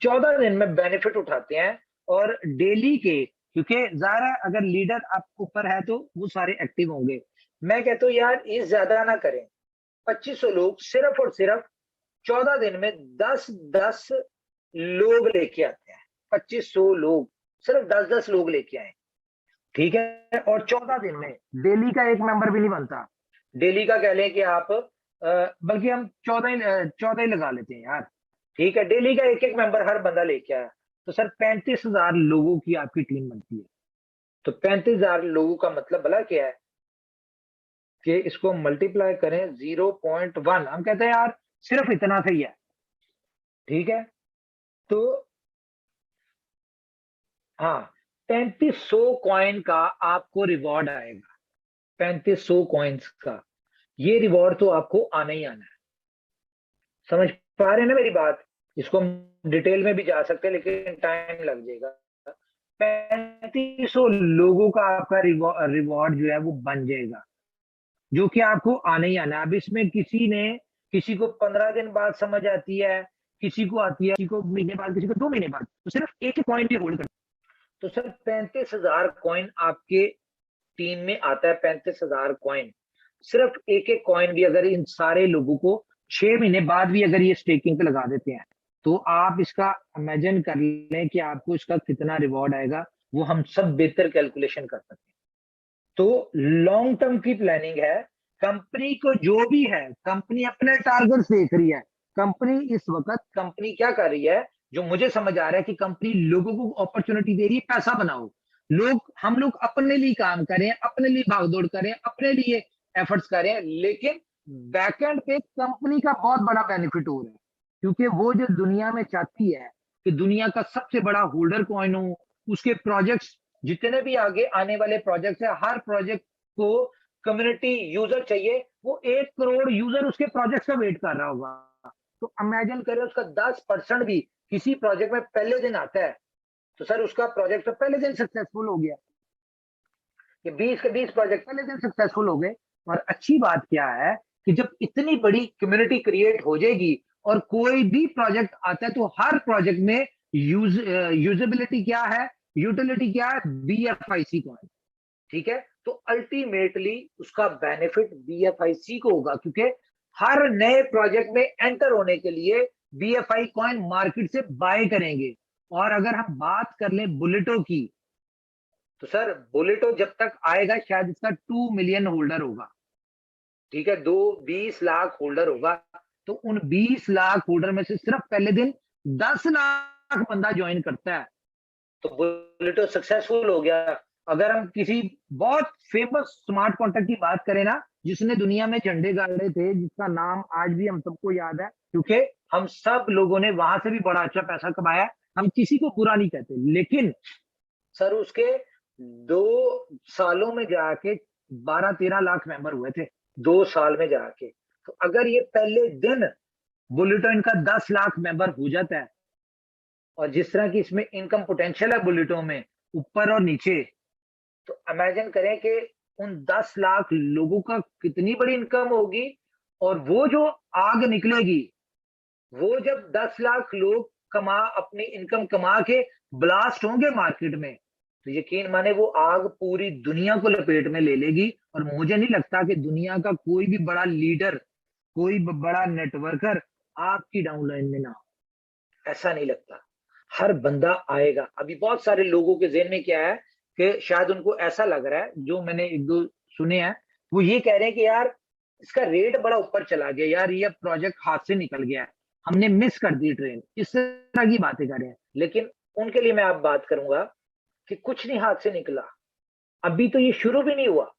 A: 14 दिन में बेनिफिट उठाते हैं। और डेली के, क्योंकि ज़ाहिर है अगर लीडर आप ऊपर है तो वो सारे एक्टिव होंगे। मैं कहता हूँ यार ये ज्यादा ना करें, 2500 लोग सिर्फ और सिर्फ 14 दिन में 10-10 लोग लेके आते हैं। 2500 लोग सिर्फ 10-10 लोग लेके आए, ठीक है। और 14 दिन में डेली का एक मेंबर भी नहीं बनता। डेली का कह लें कि आप बल्कि हम 14 ही लगा लेते हैं यार। ठीक है, डेली का एक एक मेंबर हर बंदा लेके आया, तो सर 35,000 लोगों की आपकी टीम बनती है। तो 35,000 लोगों का मतलब भला क्या है कि इसको मल्टीप्लाई करें 0.1, हम कहते हैं यार सिर्फ इतना सही है। ठीक है, तो हाँ, 3500 कॉइन का आपको रिवॉर्ड आएगा, 3500 कॉइन्स का। ये रिवॉर्ड तो आपको आना ही आना है। समझ पा रहे हैं ना मेरी बात? इसको हम डिटेल में भी जा सकते हैं लेकिन टाइम लग जाएगा। 3500 लोगों का आपका रिवॉर्ड जो है वो बन जाएगा, जो कि आपको आना ही आना है। अब इसमें किसी को 15 दिन बाद समझ आती है, किसी को आती है, किसी को महीने बाद, किसी को 2 महीने बाद, तो सिर्फ एक कॉइन भी होल्ड कर। तो सर 35,000 कॉइन आपके टीम में आता है, 35,000 कॉइन। सिर्फ एक एक कॉइन भी अगर इन सारे लोगों को 6 महीने बाद भी अगर ये स्टेकिंग पे लगा देते हैं, तो आप इसका इमेजिन कर लें कि आपको इसका कितना रिवॉर्ड आएगा। वो हम सब बेहतर कैलकुलेशन कर सकते हैं। तो लॉन्ग टर्म की प्लानिंग है। कंपनी को जो भी है, कंपनी अपने टारगेट देख रही है। कंपनी इस वक्त क्या कर रही है, जो मुझे समझ आ रहा है कि कंपनी लोगों को अपॉर्चुनिटी दे रही है, पैसा बनाओ। हम लोग अपने लिए काम करें, अपने लिए भागदौड़ करें, अपने लिए एफर्ट्स करें, लेकिन बैकएंड पे कंपनी का बहुत बड़ा बेनिफिट हो रहा है। क्योंकि वो जो दुनिया में चाहती है कि दुनिया का सबसे बड़ा होल्डर कॉइन हो, उसके प्रोजेक्ट्स जितने भी आगे आने वाले प्रोजेक्ट है, हर प्रोजेक्ट को कम्युनिटी यूजर चाहिए। वो 1 करोड़ यूजर उसके प्रोजेक्ट का वेट कर रहा होगा। तो इमेजिन करें उसका 10% भी किसी प्रोजेक्ट में पहले दिन आता है, तो सर उसका प्रोजेक्ट तो पहले दिन सक्सेसफुल हो गया। कि 20 के 20 प्रोजेक्ट पहले दिन सक्सेसफुल हो गए। और अच्छी बात क्या है कि जब इतनी बड़ी कम्युनिटी क्रिएट हो जाएगी और कोई भी प्रोजेक्ट आता है, तो हर प्रोजेक्ट में यूजेबिलिटी क्या है, यूटिलिटी क्या है, BFIC कॉइन। ठीक है, तो अल्टीमेटली उसका बेनिफिट BFIC को होगा, क्योंकि हर नए प्रोजेक्ट में एंटर होने के लिए BFI कॉइन मार्केट से बाय करेंगे। और अगर हम बात कर लें बुलेटो की, तो सर बुलेटो जब तक आएगा शायद इसका 2 मिलियन होल्डर होगा। ठीक है, 20 लाख होल्डर होगा। तो उन 20 लाख होल्डर में से सिर्फ पहले दिन 10 लाख बंदा ज्वाइन करता है, तो बुलेटो सक्सेसफुल हो गया। अगर हम किसी बहुत फेमस स्मार्ट कॉन्ट्रैक्ट की बात करें ना, जिसने दुनिया में झंडे गाड़े थे, जिसका नाम आज भी हम सबको याद है, क्योंकि हम सब लोगों ने वहां से भी बड़ा अच्छा पैसा कमाया, हम किसी को बुरा नहीं कहते, लेकिन सर उसके 2 सालों में जाके 12-13 लाख मेंबर हुए थे, 2 साल में जाके। तो अगर ये पहले दिन बुलेटो इनका 10 लाख मेंबर हो जाता है, और जिस तरह की इसमें इनकम पोटेंशियल है बुलेटो में, ऊपर और नीचे, तो इमेजिन करें कि उन 10 लाख लोगों का कितनी बड़ी इनकम होगी। और वो जो आग निकलेगी, वो जब 10 लाख लोग अपनी इनकम कमा के ब्लास्ट होंगे मार्केट में, तो यकीन माने वो आग पूरी दुनिया को लपेट में ले लेगी। और मुझे नहीं लगता कि दुनिया का कोई भी बड़ा लीडर, कोई बड़ा नेटवर्कर आपकी डाउनलाइन में ना हो, ऐसा नहीं लगता। हर बंदा आएगा। अभी बहुत सारे लोगों के ज़हन में क्या है कि शायद उनको ऐसा लग रहा है, जो मैंने 1-2 सुने हैं, वो ये कह रहे हैं कि यार इसका रेट बड़ा ऊपर चला गया, यार ये प्रोजेक्ट हाथ से निकल गया है, हमने मिस कर दी ट्रेन, इस तरह की बातें कर रहे हैं। लेकिन उनके लिए मैं आप बात करूंगा कि कुछ नहीं हाथ से निकला। अभी तो ये शुरू भी नहीं हुआ,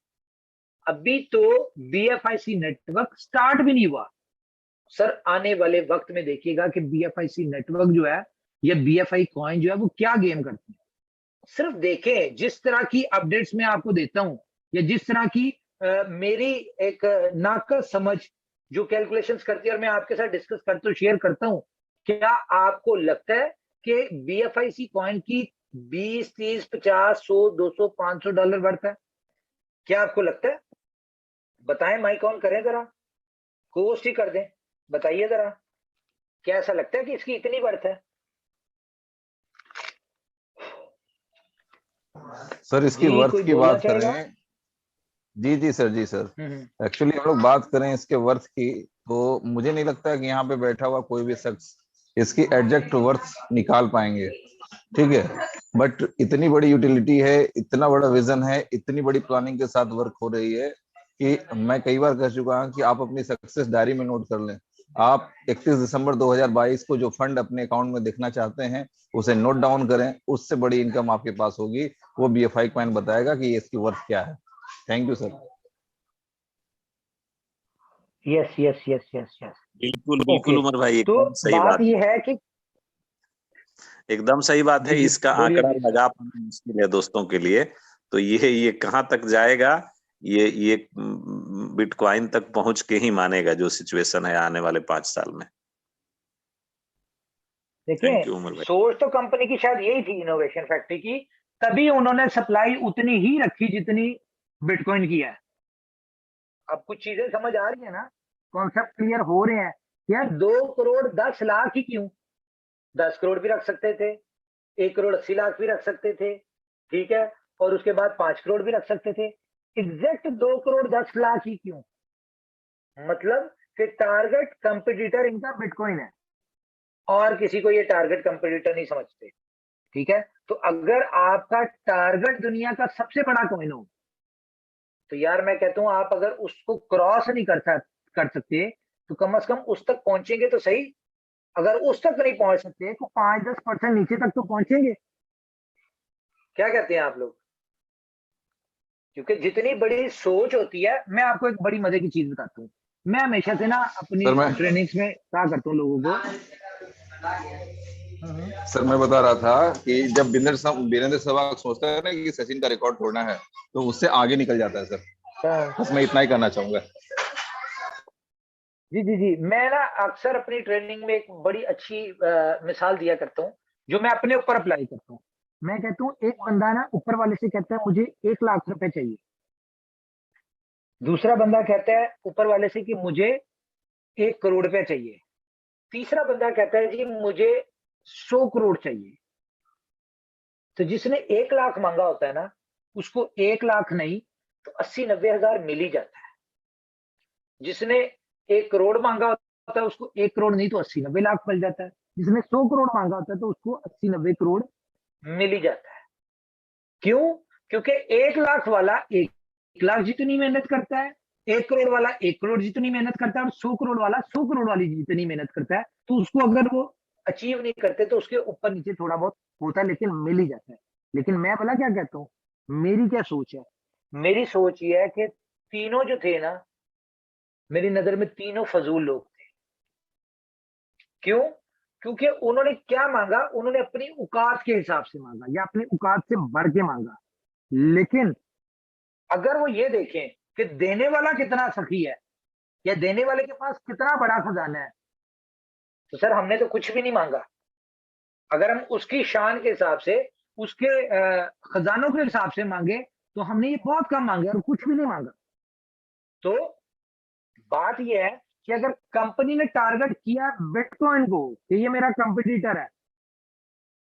A: अभी तो BFIC नेटवर्क स्टार्ट भी नहीं हुआ। सर आने वाले वक्त में देखिएगा कि BFIC नेटवर्क जो है, या BFI कॉइन जो है, वो क्या गेम करती है। सिर्फ देखें, जिस तरह की अपडेट्स मैं आपको देता हूं, या जिस तरह की मेरी एक नाकस समझ जो कैलकुलेशंस करती है, और मैं आपके साथ डिस्कस करता हूं, शेयर करता हूं, क्या आपको लगता है कि BFIC कॉइन की 20, 30, 50, 100, 200, $500 वर्थ है? क्या आपको लगता है? बताएं, माइक ऑन करें जरा, होस्ट ही कर दें, बताइए जरा, क्या ऐसा लगता है कि इसकी इतनी वर्थ है?
C: सर इसकी
A: जी,
C: वर्थ
A: कोई
C: की
A: बोलना
C: बात
A: चाहेगा?
C: करें, जी जी सर, जी सर,
A: हम्म।
C: एक्चुअली हम लोग बात करें इसके वर्थ की, तो मुझे नहीं लगता कि यहाँ पे बैठा हुआ कोई भी शख्स इसकी एग्जैक्ट वर्थ निकाल पाएंगे। ठीक है, बट इतनी बड़ी यूटिलिटी है, इतना बड़ा विजन है, इतनी बड़ी प्लानिंग के साथ वर्क हो रही है कि मैं कई बार कह चुका हूं कि आप अपनी सक्सेस डायरी में नोट कर लें। आप 31 दिसंबर 2022 को जो फंड अपने अकाउंट में देखना चाहते हैं उसे नोट डाउन करें, उससे बड़ी इनकम आपके पास होगी। वो BFI कॉइन बताएगा कि इसकी वर्थ क्या है। Thank you sir.
A: Yes yes yes yes yes.
D: बिल्कुल
A: ओके,
D: बिल्कुल उमर भाई,
A: तो
D: एकदम सही
A: बात
D: बात।
A: ये है कि
D: एकदम सही बात है।
A: जी जी
D: इसका
A: बोलिए
D: आंकड़ा
A: प्लीज।
D: लगा पाना मुश्किल है दोस्तों के लिए। तो ये कहाँ तक जाएगा, ये बिटकॉइन तक पहुंच के ही मानेगा जो सिचुएशन है आने वाले 5 साल में।
A: देखिए,
D: थैंक यू उमर भाई।
A: सोच तो कंपनी की शायद यही थी इनोवेशन फैक्ट्री की, तभी उन्होंने सप्लाई उतनी ही रखी जितनी बिटकॉइन की है। अब कुछ चीजें समझ आ रही है ना, कॉन्सेप्ट क्लियर हो रहे हैं। यार 2 करोड़ 10 लाख ही क्यों, 10 करोड़ भी रख सकते थे, 1 करोड़ 80 लाख भी रख सकते थे, ठीक है, और उसके बाद 5 करोड़ भी रख सकते थे। एग्जैक्ट 2 करोड़ 10 लाख ही क्यों? मतलब कि टारगेट कंपटीटर इनका बिटकॉइन है और किसी को ये टारगेट कंपटीटर नहीं समझते, ठीक है। तो अगर आपका टारगेट दुनिया का सबसे बड़ा कॉइन हो, तो यार मैं कहता हूं आप अगर उसको क्रॉस नहीं कर सकते, तो कम से कम उस तक पहुंचेंगे तो सही। अगर उस तक नहीं पहुंच सकते तो 5-10% नीचे तक तो पहुंचेंगे। क्या कहते हैं आप लोग? क्योंकि जितनी बड़ी सोच होती है, मैं आपको एक बड़ी मजे की चीज बताता हूँ। मैं हमेशा से ना अपनी
C: सर मैं
A: ट्रेनिंग्स में क्या करता हूँ लोगों को। हम्म,
C: सर मैं बता रहा था कि जब वीरेंद्र सहवाग सोचता है ना कि सचिन का रिकॉर्ड तोड़ना है, तो उससे आगे निकल जाता है सर।
A: हाँ।
C: बस मैं इतना ही कहना चाहूंगा।
A: जी जी जी, मैं ना अक्सर अपनी ट्रेनिंग में एक बड़ी अच्छी मिसाल दिया करता हूँ, जो मैं अपने ऊपर अप्लाई करता हूँ। मैं कहता हूँ एक बंदा ना ऊपर वाले से कहता है मुझे 1 लाख रुपए चाहिए, दूसरा बंदा कहता है ऊपर वाले से कि मुझे 1 करोड़ रुपए चाहिए, तीसरा बंदा कहता है जी मुझे 100 करोड़ चाहिए। तो जिसने 1 लाख मांगा होता है ना, उसको 1 लाख नहीं तो 80-90 हजार मिल ही जाता है। जिसने 1 करोड़ मांगा होता है उसको 1 करोड़ नहीं तो 80-90 लाख मिल जाता है। जिसने 100 करोड़ मांगा होता है तो उसको 80-90 करोड़ मिल ही जाता है। क्यों? क्योंकि 1 लाख वाला 1 लाख जितनी मेहनत करता है, 1 करोड़ वाला 1 करोड़ जितनी मेहनत करता है, और 100 करोड़ वाला 100 करोड़ वाली जितनी मेहनत करता है। तो उसको अगर वो अचीव नहीं करते तो उसके ऊपर नीचे थोड़ा बहुत होता है, लेकिन मिल ही जाता है। लेकिन मैं भला क्या कहता हूँ, मेरी क्या सोच है? मेरी सोच ये है कि तीनों जो थे ना, मेरी नजर में तीनों फजूल लोग थे। क्यों? क्योंकि उन्होंने क्या मांगा, उन्होंने अपनी औकात के हिसाब से मांगा या अपनी औकात से बढ़ के मांगा। लेकिन अगर वो ये देखें कि देने वाला कितना सखी है या देने वाले के पास कितना बड़ा खजाना है, तो सर हमने तो कुछ भी नहीं मांगा। अगर हम उसकी शान के हिसाब से, उसके खजानों के हिसाब से मांगे, तो हमने ये बहुत कम मांगे और कुछ भी नहीं मांगा। तो बात यह है कि अगर कंपनी ने टारगेट किया बिटकॉइन को कि ये मेरा कंपटीटर है,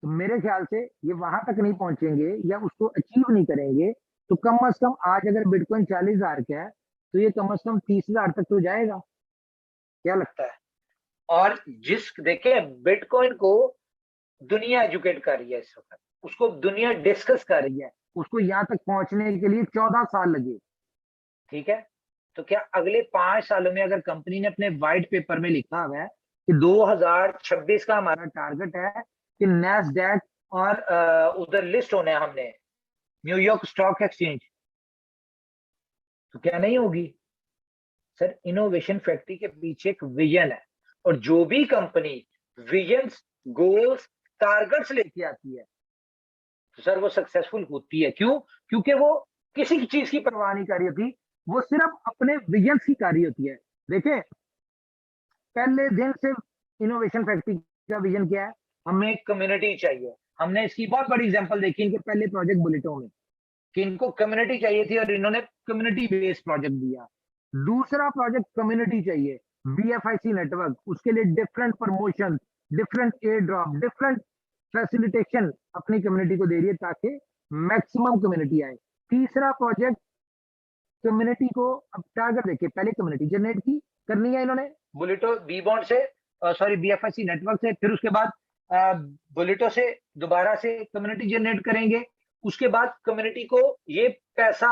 A: तो मेरे ख्याल से ये वहां तक नहीं पहुंचेंगे या उसको अचीव नहीं करेंगे। तो कम से कम आज अगर बिटकॉइन 40,000 का है, तो ये कम से कम 30,000 तक तो जाएगा। क्या लगता है? और जिस देखे बिटकॉइन को दुनिया एजुकेट कर रही है इस वक्त, उसको दुनिया डिस्कस कर रही है, उसको यहां तक पहुंचने के लिए 14 साल लगे, ठीक है। तो क्या अगले 5 सालों में अगर कंपनी ने अपने व्हाइट पेपर में लिखा हुआ है कि 2026 का हमारा टारगेट है कि नैस्डैक और उधर लिस्ट होना है हमने, न्यूयॉर्क स्टॉक एक्सचेंज, तो क्या नहीं होगी? सर इनोवेशन फैक्ट्री के पीछे एक विजन है, और जो भी कंपनी विजन, गोल्स, टारगेट्स लेके आती है, तो सर वो सक्सेसफुल होती है। क्यों? क्योंकि वो किसी चीज की परवाह नहीं कर रही होती, वो सिर्फ अपने विजन की कर रही होती है। देखिए, पहले दिन से इनोवेशन फैक्ट्री का विजन क्या है? हमें कम्युनिटी चाहिए। हमने इसकी बहुत बड़ी एग्जांपल देखी इनके पहले प्रोजेक्ट बुलेटो में, कि इनको कम्युनिटी चाहिए थी और इन्होंने कम्युनिटी बेस्ड प्रोजेक्ट दिया। दूसरा प्रोजेक्ट कम्युनिटी चाहिए, बीएफआईसी नेटवर्क, उसके लिए different promotion, different air drop, different facilitation अपनी कम्युनिटी को दे रही है ताकि मैक्सिमम कम्युनिटी आए। तीसरा प्रोजेक्ट कम्युनिटी को, अब टारगेट देखिए, पहले कम्युनिटी जनरेट की करनी है इन्होंने बुलेटो बी बॉन्ड से, सॉरी बीएफआईसी नेटवर्क से, फिर उसके बाद बुलेटो से दोबारा से कम्युनिटी जनरेट करेंगे। उसके बाद कम्युनिटी को ये पैसा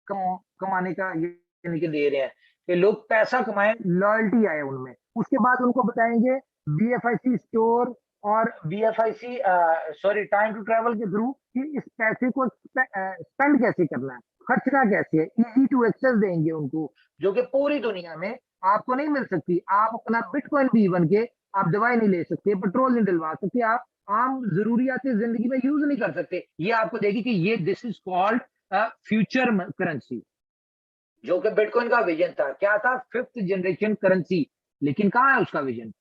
A: कमाने का ये यानी कि दे रहे हैं कि लोग पैसा कमाएं, लॉयल्टी आए उनमें। उसके बाद उनको बताएंगे बीएफआईसी स्टोर और बीएफआईसी सॉरी टाइम टू ट्रैवल के थ्रू कि इस पैसे को स्पेंड कैसे करना है, खर्चना कैसे है, इजी टू एक्सेस देंगे उनको, जो कि पूरी दुनिया में आपको नहीं मिल सकती। आप अपना बिटकॉइन भी बन के आप दवाई नहीं ले सकते, पेट्रोल नहीं डलवा सकते, आप आम जरूरियात जिंदगी में यूज नहीं कर सकते। ये आपको देगी कि ये this is called future currency. जो कि बिटकॉइन का विजन था, क्या था? 5th generation currency. लेकिन कहाँ है उसका विजन?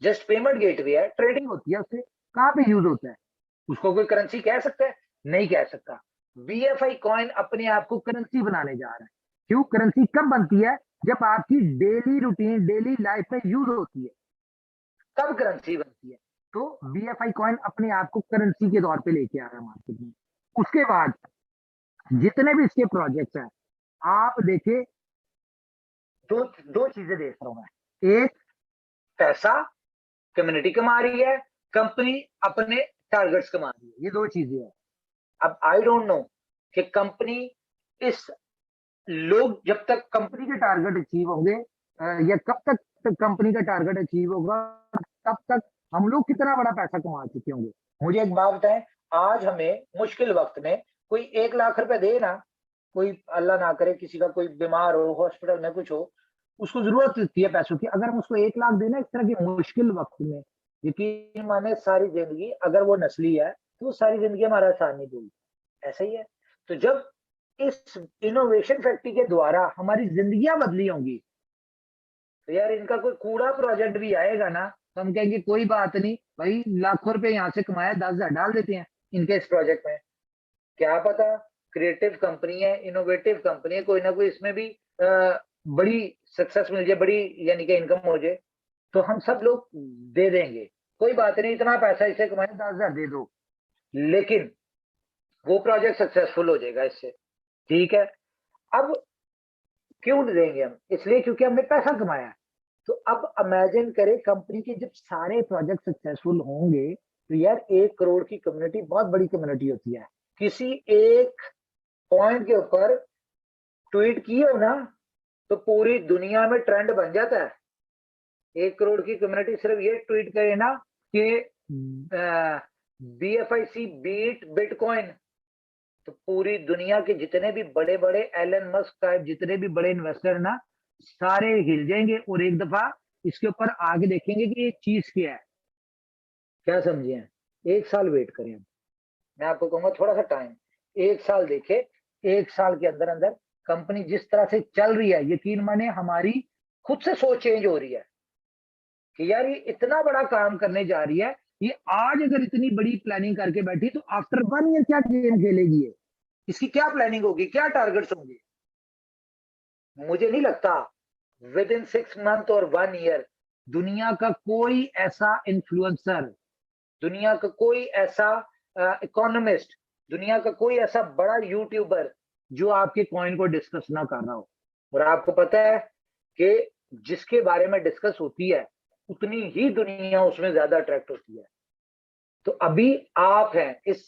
A: जस्ट पेमेंट गेटवे है, ट्रेडिंग होती है उससे, कहाँ पे यूज होता है? उसको कोई करेंसी कह सकता है? नहीं कह सकता। BFI कॉइन अपने आप को करेंसी बनाने जा रहा है। क्यों? करेंसी कब बनती है? जब आपकी डेली रूटीन, डेली लाइफ में यूज होती है, तब करेंसी बनती है। तो BFI कॉइन अपने आप को करेंसी के तौर पे लेके आ रहा है मार्केट में। उसके बाद जितने भी इसके प्रोजेक्ट्स हैं, आप देखिए, दो चीजें देख रहा हूं मैं। एक, पैसा कम्युनिटी कमा रही है, कंपनी अपने टारगेट्स कमा रही है, ये दो चीजें हैं। अब आई डोंट नो कि कंपनी इस लोग जब तक कंपनी के टारगेट अचीव होंगे या कब तक कंपनी का टारगेट अचीव होगा, तब तक हम लोग कितना बड़ा पैसा कमा चुके होंगे। मुझे एक बात बताएं, आज हमें मुश्किल वक्त में कोई 1 लाख रुपए दे ना, कोई अल्लाह ना करे किसी का कोई बीमार हो, हॉस्पिटल में कुछ हो, उसको जरूरत होती है पैसों की। अगर हम उसको 1 लाख देना इस तरह की मुश्किल वक्त में, यकीन माने सारी जिंदगी, अगर वो नस्ली है तो सारी जिंदगी हमारा आसान नहीं देगी। ऐसा ही है। तो जब इस इनोवेशन फैक्ट्री के द्वारा हमारी जिंदगियां बदली होंगी, तो यार इनका कोई कूड़ा प्रोजेक्ट भी आएगा ना, तो हम कहेंगे कोई बात नहीं भाई, लाखों रुपए यहाँ से कमाया, 10,000 डाल देते हैं इनके इस प्रोजेक्ट में। क्या पता क्रिएटिव कंपनी है, इनोवेटिव कंपनी है, कोई ना कोई इसमें भी बड़ी सक्सेस मिल जाए, बड़ी यानी कि इनकम हो जाए, तो हम सब लोग दे देंगे, कोई बात नहीं, इतना पैसा इसे कमाए, 10,000 दे दो। लेकिन वो प्रोजेक्ट सक्सेसफुल हो जाएगा इससे, ठीक है। अब क्यों देंगे हम? इसलिए क्योंकि हमने पैसा कमाया है। तो अब इमेजिन करें कंपनी के जब सारे प्रोजेक्ट सक्सेसफुल होंगे, तो यार 1 करोड़ की कम्युनिटी बहुत बड़ी कम्युनिटी होती है। किसी एक पॉइंट के ऊपर ट्वीट किए हो ना, तो पूरी दुनिया में ट्रेंड बन जाता है। 1 करोड़ की कम्युनिटी सिर्फ ये ट्वीट करे ना कि BFIC बीट बिटकॉइन, तो पूरी दुनिया के जितने भी बड़े बड़े एलन मस्क टाइप जितने भी बड़े इन्वेस्टर ना, सारे हिल जाएंगे और एक दफा इसके ऊपर आगे देखेंगे कि ये चीज क्या है। क्या समझे? 1 साल वेट करें। मैं आपको कहूंगा थोड़ा सा टाइम, 1 साल देखे, 1 साल के अंदर अंदर कंपनी जिस तरह से चल रही है, यकीन माने हमारी खुद से सोच चेंज हो रही है कि यार ये इतना बड़ा काम करने जा रही है, ये आज अगर इतनी बड़ी प्लानिंग करके बैठी, तो आफ्टर 1 ईयर क्या गेम खेलेगी ये, इसकी क्या प्लानिंग होगी, क्या टारगेट्स होंगे? मुझे नहीं लगता विद इन 6 मंथ और 1 ईयर दुनिया का कोई ऐसा इन्फ्लुएंसर, दुनिया का कोई ऐसा इकोनॉमिस्ट, दुनिया का कोई ऐसा बड़ा यूट्यूबर जो आपके कॉइन को डिस्कस ना कर रहा हो। और आपको पता है कि जिसके बारे में डिस्कस होती है, उतनी ही दुनिया उसमें ज्यादा अट्रैक्ट होती है। तो अभी आप हैं इस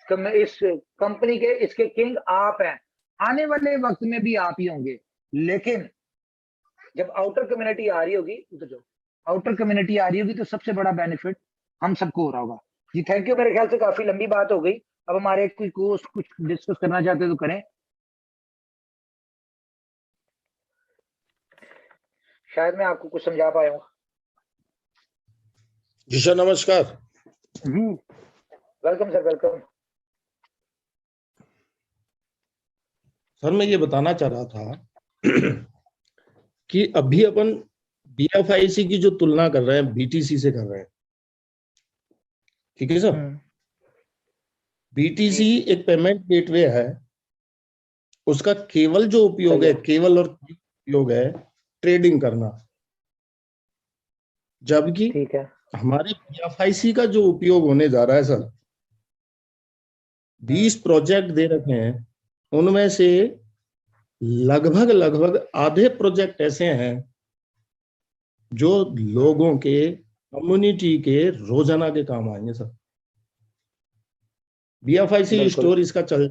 A: कंपनी के, इसके किंग आप हैं, आने वाले वक्त में भी आप ही होंगे। लेकिन जब आउटर कम्युनिटी आ रही होगी, तो जो आउटर कम्युनिटी आ रही होगी, तो सबसे बड़ा बेनिफिट हम सबको हो रहा होगा। जी थैंक यू। मेरे ख्याल से काफी लंबी बात हो गई। अब हमारे कुछ डिस्कस करना चाहते तो करें। शायद मैं आपको कुछ समझा पाया हूँ।
B: जी सर, नमस्कार।
A: जी वेलकम सर, वेलकम।
B: सर मैं ये बताना चाह रहा था कि अभी अपन BFIC की जो तुलना कर रहे हैं BTC से कर रहे हैं, ठीक है सर। BTC एक पेमेंट गेटवे है, उसका केवल जो उपयोग है, केवल और उपयोग है ट्रेडिंग करना, जबकि
A: ठीक है,
B: हमारे BFIC का जो उपयोग होने जा रहा है सर, 20 प्रोजेक्ट दे रखे हैं, उनमें से लगभग आधे प्रोजेक्ट ऐसे हैं जो लोगों के, कम्युनिटी के रोजाना के काम आएंगे सर। BFIC स्टोर इसका चल,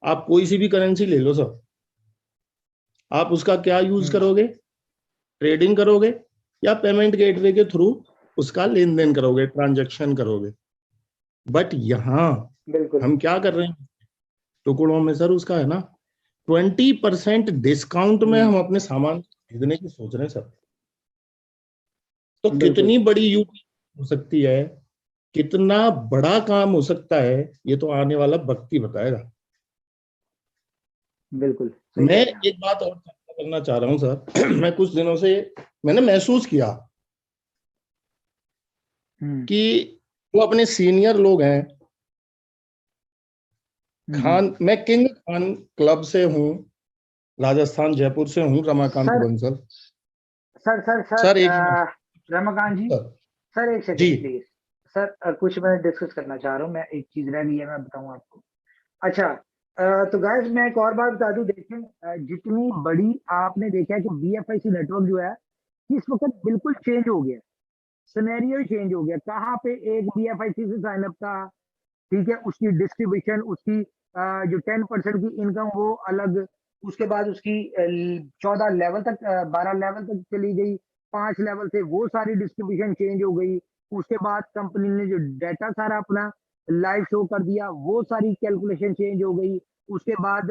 B: आप कोई सी भी करेंसी ले लो सर, आप उसका क्या यूज करोगे? ट्रेडिंग करोगे या पेमेंट गेटवे के थ्रू उसका लेन देन करोगे, ट्रांजैक्शन करोगे। बट यहाँ हम क्या कर रहे हैं टुकड़ों में सर, उसका है ना 20% डिस्काउंट में हम अपने सामान खरीदने की सोच रहे हैं सर। तो कितनी बड़ी यूटिलिटी हो सकती है, कितना बड़ा काम हो सकता है, ये तो आने वाला वक्त ही बताएगा।
A: बिल्कुल
B: मैं एक बात और करना चाह रहा हूँ सर। मैं कुछ दिनों से मैंने महसूस किया कि वो अपने सीनियर लोग हैं, मैं किंग खान क्लब से हूँ, राजस्थान जयपुर से हूँ, रमाकांत बंसल।
A: सर
B: एक
A: रमाकांत जी, सर एक
B: जी
A: सेकंड प्लीज। सर कुछ मैं डिस्कस करना चाह रहा हूँ, मैं एक चीज रह गई है, मैं बताऊँ आपको। अच्छा, तो गाइस मैं एक और बात बता दूं, देखें जितनी बड़ी आपने देखा कि BFIC नेटवर्क जो है इस वक्त बिल्कुल चेंज हो गया, सिनेरियो चेंज हो गया। कहाँ पे एक BFIC से साइन अप था, ठीक है, उसकी डिस्ट्रीब्यूशन, उसकी जो 10% की इनकम वो अलग, उसके बाद उसकी 14 लेवल तक 12 लेवल तक चली गई, 5 लेवल से वो सारी डिस्ट्रीब्यूशन चेंज हो गई। उसके बाद कंपनी ने जो डाटा सारा अपना लाइव शो कर दिया, वो सारी कैलकुलेशन चेंज हो गई। उसके बाद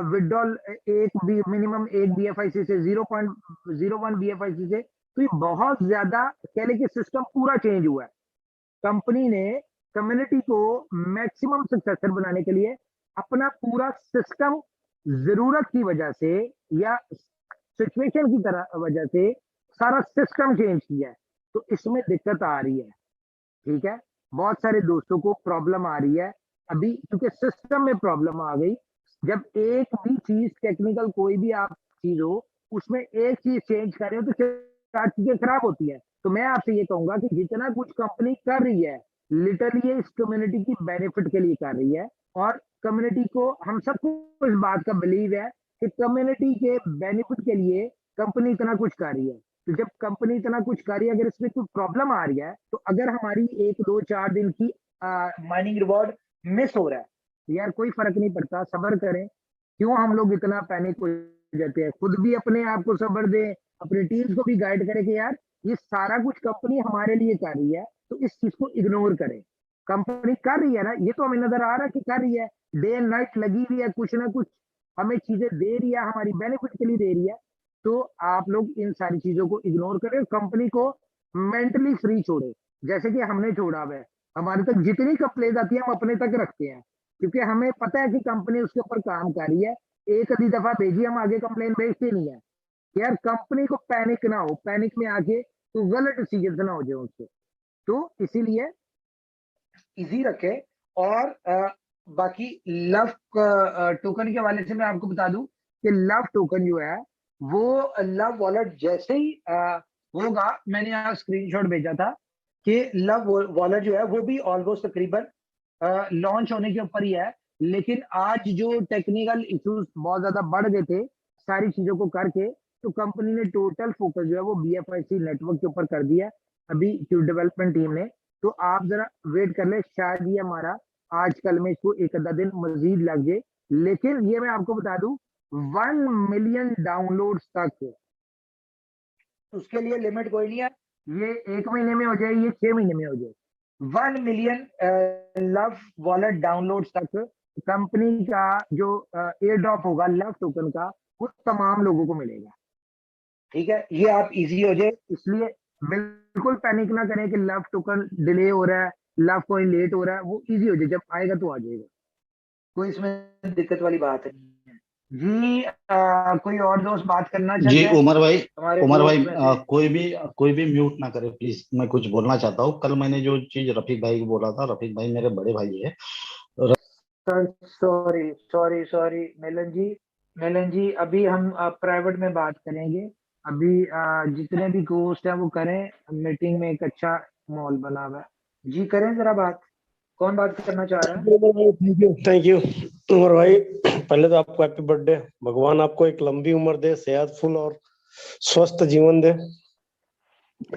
A: विड्रॉल एक भी मिनिमम एक BFIC से 0.01 BFIC से, तो ये बहुत ज्यादा कह लें कि सिस्टम पूरा चेंज हुआ है। कंपनी ने कम्युनिटी को मैक्सिमम सक्सेसफुल बनाने के लिए अपना पूरा सिस्टम जरूरत की वजह से या सिचुएशन की तरह वजह से सारा सिस्टम चेंज किया है। तो इसमें दिक्कत आ रही है, ठीक है, बहुत सारे दोस्तों को प्रॉब्लम आ रही है अभी, क्योंकि सिस्टम में प्रॉब्लम आ गई। जब एक भी चीज टेक्निकल कोई भी आप चीज हो, उसमें एक चीज चेंज कर रहे हो तो चार चीजें खराब होती है। तो मैं आपसे ये कहूंगा कि जितना कुछ कंपनी कर रही है, लिटरली इस कम्युनिटी की बेनिफिट के लिए कर रही है। और कम्युनिटी को, हम सबको इस बात का बिलीव है कि कम्युनिटी के बेनिफिट के लिए कंपनी इतना कुछ कर रही है। तो जब कंपनी इतना कुछ कर रही है, अगर इसमें कोई प्रॉब्लम आ रही है, तो अगर हमारी 1 2 4 दिन की माइनिंग रिवॉर्ड मिस हो रहा है, तो यार कोई फर्क नहीं पड़ता, सब्र करें। क्यों हम लोग इतना पैनिक हो जाते हैं? खुद भी अपने आप को सब्र दें, अपनी टीम्स को भी गाइड करें कि यार ये सारा कुछ कंपनी हमारे लिए कर रही है, तो इस चीज को इग्नोर करें। कंपनी कर रही है ना, ये तो हमें नजर आ रहा है कि कर रही है, डे एंड नाइट लगी हुई है, कुछ ना कुछ हमें चीजें दे रही है, हमारी बेनिफिट के लिए दे रही है। तो आप लोग इन सारी चीजों को इग्नोर करें, कंपनी को मेंटली फ्री छोड़े, जैसे कि हमने छोड़ा हुआ है। हमारे तक जितनी कंप्लेंट आती है हम अपने तक रखते हैं, क्योंकि हमें पता है कि कंपनी उसके ऊपर काम कर रही है। एक आधी दफा भेजी, हम आगे कंप्लेन भेजते नहीं है। यार कंपनी को पैनिक ना हो, पैनिक में आके तो गलत डिसीजन ना हो जाए उससे। तो इसीलिए इजी रखे। और बाकी लव टोकन के हवाले से मैं आपको बता दूं कि लव टोकन जो है वो लव वॉलेट जैसे ही होगा, मैंने यहाँ स्क्रीनशॉट भेजा था कि लव वॉलेट जो है वो भी ऑलमोस्ट तकरीबन लॉन्च होने के ऊपर ही है। लेकिन आज जो टेक्निकल इश्यूज बहुत ज्यादा बढ़ गए थे सारी चीजों को करके, तो कंपनी ने टोटल फोकस जो है वो BFIC नेटवर्क के ऊपर कर दिया अभी डेवलपमेंट टीम ने। तो आप जरा वेट कर ले, शायद ये हमारा आज कल में इसको एक आधा दिन मजीद लग जाए। लेकिन ये मैं आपको बता दूं, 1 मिलियन डाउनलोड्स तक, उसके लिए लिमिट कोई नहीं है, ये 1 महीने में हो जाए, ये 6 महीने में हो जाए। 1 मिलियन लव वॉलेट डाउनलोड्स तक कंपनी का जो एयर ड्रॉप होगा लव टोकन का, वो तमाम लोगों को मिलेगा। ठीक है, ये आप इजी हो जाए, इसलिए बिल्कुल पैनिक ना करें कि लव टोकन डिले हो रहा है, लव कॉइन लेट हो रहा है। वो इजी हो जाए, जब आएगा तो आ जाएगा, कोई इसमें दिक्कत वाली बात नहीं है जी। कोई और दोस्त बात करना चाहते
E: जी
A: हैं?
E: उमर भाई,
A: हमारे
E: उमर भाई
A: दोस्त में से
E: कोई भी म्यूट ना करे प्लीज। मैं कुछ बोलना चाहता हूँ। कल मैंने जो चीज रफीक भाई को बोला था, रफीक भाई मेरे बड़े भाई है।
A: सॉरी सॉरी सॉरी मिलन जी अभी हम प्राइवेट में बात करेंगे। अभी जितने भी गोस्ट हैं वो करें, मीटिंग में एक अच्छा माहौल बना हुआ है जी, करें जरा बात। कौन बात करना चाह रहा है?
F: थैंक यू उमर भाई। पहले तो आपको हैप्पी बर्थडे। भगवान आपको एक लंबी उम्र दे, सेहतफुल और स्वस्थ जीवन दे,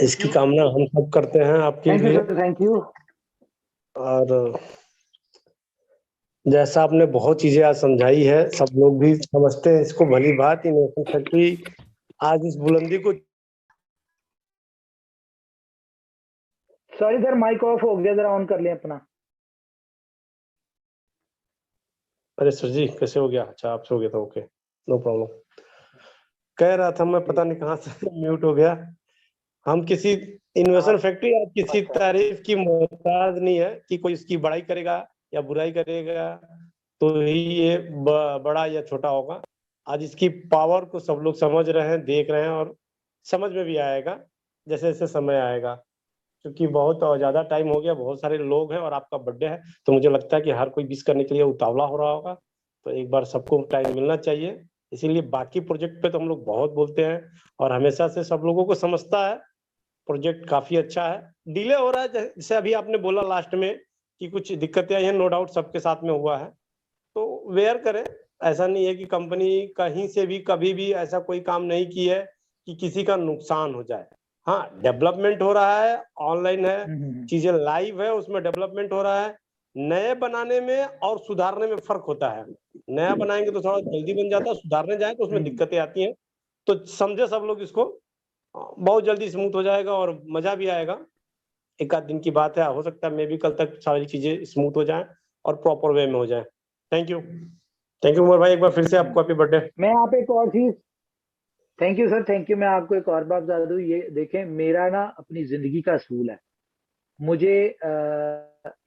F: इसकी कामना हम सब करते हैं आपके लिए।
A: Thank you.
F: और जैसा आपने बहुत चीजें आज समझाई है, सब लोग भी समझते हैं इसको, भली बात ही नेशनल फैक्ट्री आज इस बुलंदी को।
A: सॉरी सर, माइक ऑफ हो गया, जरा ऑन कर लें अपना।
F: अरे सर जी कैसे हो गया? अच्छा आपसे हो गया था, ओके नो प्रॉब्लम। कह रहा था मैं, पता नहीं कहाँ से म्यूट हो गया। हम किसी इनोवेशन फैक्ट्री आज किसी तारीफ की मोहताज नहीं है कि कोई इसकी बड़ाई करेगा या बुराई करेगा तो ही ये बड़ा या छोटा होगा। आज इसकी पावर को सब लोग समझ रहे हैं, देख रहे हैं और समझ में भी आएगा जैसे जैसे समय आएगा, क्योंकि बहुत ज्यादा टाइम हो गया, बहुत सारे लोग हैं और आपका बर्थडे है तो मुझे लगता है कि हर कोई विश करने के लिए उतावला हो रहा होगा, तो एक बार सबको टाइम मिलना चाहिए। इसीलिए बाकी प्रोजेक्ट पे तो हम लोग बहुत बोलते हैं और हमेशा से सब लोगों को समझता है प्रोजेक्ट काफी अच्छा है। डिले हो रहा है जैसे अभी आपने बोला लास्ट में कि कुछ दिक्कतें आई हैं, नो डाउट सबके साथ में हुआ है, तो वेयर करें। ऐसा नहीं है कि कंपनी कहीं से भी कभी भी ऐसा कोई काम नहीं की है कि किसी का नुकसान हो जाए। हाँ, डेवलपमेंट हो रहा है, ऑनलाइन है, चीजें लाइव है, उसमें डेवलपमेंट हो रहा है। नए बनाने में और सुधारने में फर्क होता है। नया बनाएंगे तो थोड़ा जल्दी बन जाता है, सुधारने जाए तो उसमें दिक्कतें आती हैं। तो समझे सब लोग इसको, बहुत जल्दी स्मूथ हो जाएगा और मजा भी आएगा। एक आध दिन की बात है, हो सकता है मे भी कल तक सारी चीजें स्मूथ हो जाएं और प्रॉपर वे में हो जाएं। थैंक यू उमर भाई, एक बार फिर से आपको हैप्पी बर्थडे।
A: मैं यहाँ पे एक और चीज, thank you sir, thank you. मैं आपको एक और बात बता दूं, ये देखें मेरा ना अपनी जिंदगी का असूल है, मुझे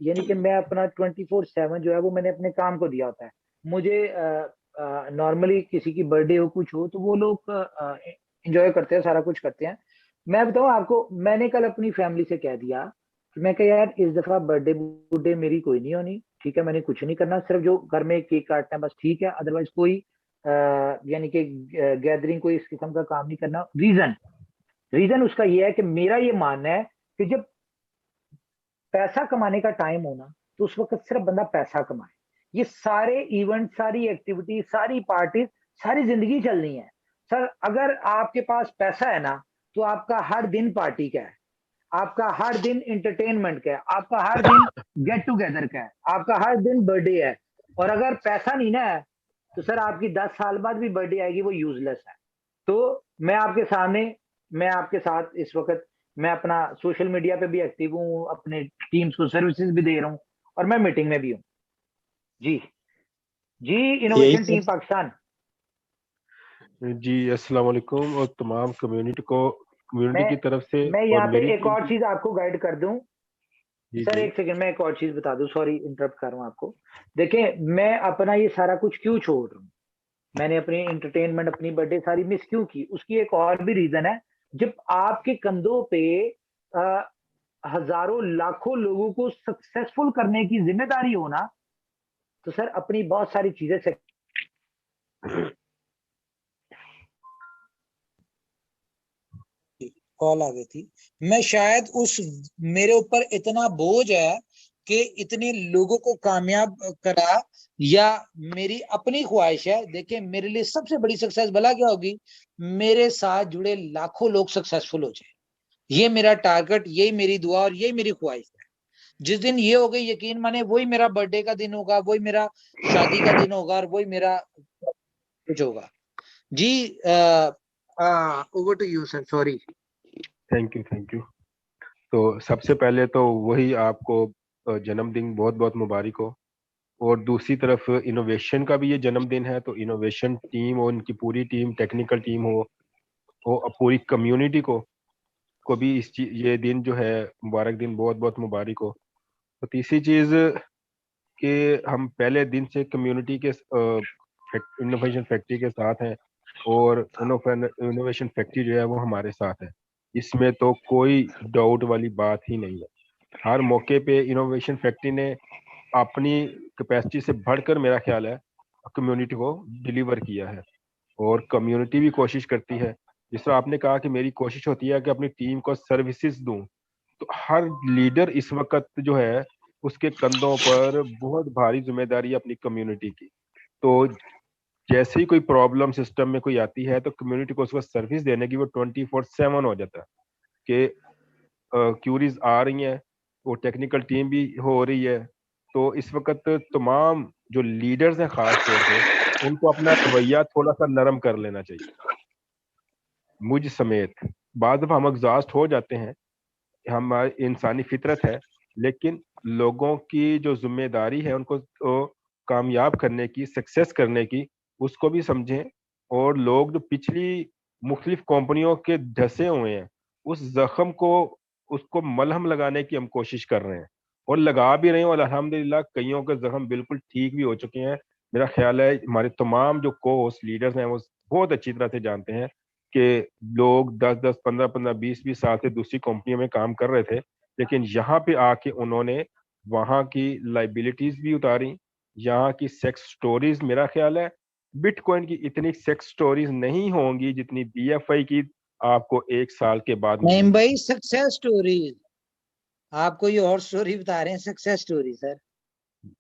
A: यानी कि मैं अपना 24/7 जो है वो मैंने अपने काम को दिया होता है। मुझे नॉर्मली किसी की बर्थडे हो कुछ हो तो वो लोग एंजॉय करते हैं, सारा कुछ करते हैं। मैं बताऊं आपको, मैंने कल अपनी फैमिली से कह दिया कि मैं कह यार इस दफा बर्थडे मेरी कोई नहीं होनी, ठीक है, मैंने कुछ नहीं करना, सिर्फ जो घर में केक काटना है बस, ठीक है, अदरवाइज कोई यानी कि गैदरिंग कोई इस किस्म का काम नहीं करना। रीजन उसका ये है कि मेरा ये मानना है कि जब पैसा कमाने का टाइम होना तो उस वक्त सिर्फ बंदा पैसा कमाए। ये सारे इवेंट, सारी एक्टिविटी, सारी पार्टी, सारी जिंदगी चलनी है सर। अगर आपके पास पैसा है ना तो आपका हर दिन पार्टी का है, आपका हर दिन एंटरटेनमेंट का है, आपका हर दिन गेट टुगेदर का है, आपका हर दिन बर्थडे है। और अगर पैसा नहीं ना है तो सर आपकी 10 साल बाद भी बर्थडे आएगी, वो यूजलेस है। तो मैं आपके सामने, मैं आपके साथ इस वक्त, मैं अपना सोशल मीडिया पे भी एक्टिव हूँ, अपने टीम्स को सर्विसेज भी दे रहा हूँ और मैं मीटिंग में भी हूँ। जी जी, इनोवेशन टीम पाकिस्तान
G: जी, अस्सलाम वालेकुम और तमाम कम्युनिटी की तरफ से।
A: मैं यहाँ
G: और
A: पे
G: मेरी
A: एक और चीज आपको गाइड कर दूं सर,
G: जी
A: एक सेकंड, मैं एक और चीज बता दूं, सॉरी इंटरप्ट कर रहा हूँ आपको। देखें मैं अपना ये सारा कुछ क्यों छोड़ रहा हूँ, मैंने अपनी एंटरटेनमेंट, अपनी बर्थडे सारी मिस क्यों की, उसकी एक और भी रीजन है। जब आपके कंधों पे हजारों लाखों लोगों को सक्सेसफुल करने की जिम्मेदारी हो ना, तो सर अपनी बहुत सारी चीजें
H: कॉल आ गई थी। मैं शायद उस, मेरे ऊपर इतना बोझ है कि इतने लोगों को कामयाब करा, या मेरी अपनी ख्वाहिश है। देखिए मेरे लिए सबसे बड़ी सक्सेस भला क्या होगी, मेरे साथ जुड़े लाखों लोग सक्सेसफुल हो जाए। ये मेरा टारगेट, यही मेरी दुआ और यही मेरी ख्वाहिश है। जिस दिन ये हो गई, यकीन माने वही मेरा बर्थडे का दिन होगा, वही मेरा शादी का दिन होगा और वही मेरा कुछ होगा। जी over to you sir, sorry.
G: Thank you. तो सबसे पहले तो वही आपको जन्मदिन बहुत बहुत मुबारक हो। और दूसरी तरफ इनोवेशन का भी ये जन्मदिन है, तो इनोवेशन टीम और उनकी पूरी टीम, टेक्निकल टीम हो, पूरी कम्युनिटी को भी ये दिन जो है मुबारक दिन, बहुत बहुत मुबारक हो। तो तीसरी चीज कि हम पहले दिन से कम्युनिटी के इनोवेशन फैक्ट्री के साथ हैं और इनोवेशन फैक्ट्री जो है वो हमारे साथ है, इसमें तो कोई डाउट वाली बात ही नहीं है। हर मौके पे इनोवेशन फैक्ट्री ने अपनी कैपेसिटी से बढ़कर, मेरा ख्याल है, कम्युनिटी को डिलीवर किया है। और कम्युनिटी भी कोशिश करती है, जिस तरह आपने कहा कि मेरी कोशिश होती है कि अपनी टीम को सर्विसेज दूं, तो हर लीडर इस वक्त जो है उसके कंधों पर बहुत भारी जिम्मेदारी है अपनी कम्युनिटी की। तो जैसे ही कोई प्रॉब्लम सिस्टम में कोई आती है तो कम्युनिटी को उसको सर्विस देने की वो 24/7 हो जाता है कि क्यूरीज आ रही हैं, वो टेक्निकल टीम भी हो रही है। तो इस वक्त तमाम जो लीडर्स हैं खास तौर पे, उनको अपना रवैया थोड़ा सा नरम कर लेना चाहिए, मुझ समेत। बाद दफा हम एग्जॉस्ट हो जाते हैं, हमारी इंसानी फितरत है, लेकिन लोगों की जो जिम्मेदारी है उनको तो कामयाब करने की, सक्सेस करने की, उसको भी समझें। और लोग जो पिछली मुख्तलिफ कंपनियों के धसे हुए हैं, उस जख्म को उसको मलहम लगाने की हम कोशिश कर रहे हैं और लगा भी रहे हैं, और अल्हम्दुलिल्लाह कईयों के जख्म बिल्कुल ठीक भी हो चुके हैं। मेरा ख्याल है हमारे तमाम जो को होस्ट लीडर्स हैं वो बहुत अच्छी तरह से जानते हैं कि लोग 10-10, 15-15, 20-20 साल से दूसरी कंपनियों में काम कर रहे थे, लेकिन यहाँ पे आके उन्होंने वहाँ की लाइबिलिटीज भी उतारी, यहाँ की सेक्स स्टोरीज, मेरा ख्याल है बिटकॉइन की इतनी सेक्स स्टोरीज नहीं होंगी जितनी बीएफआई की आपको 1 साल के बाद
H: नहीं
G: मिलेंगी।
H: भाई, सक्सेस स्टोरीज, आप कोई और स्टोरी बता रहे हैं, सक्सेस स्टोरी सर।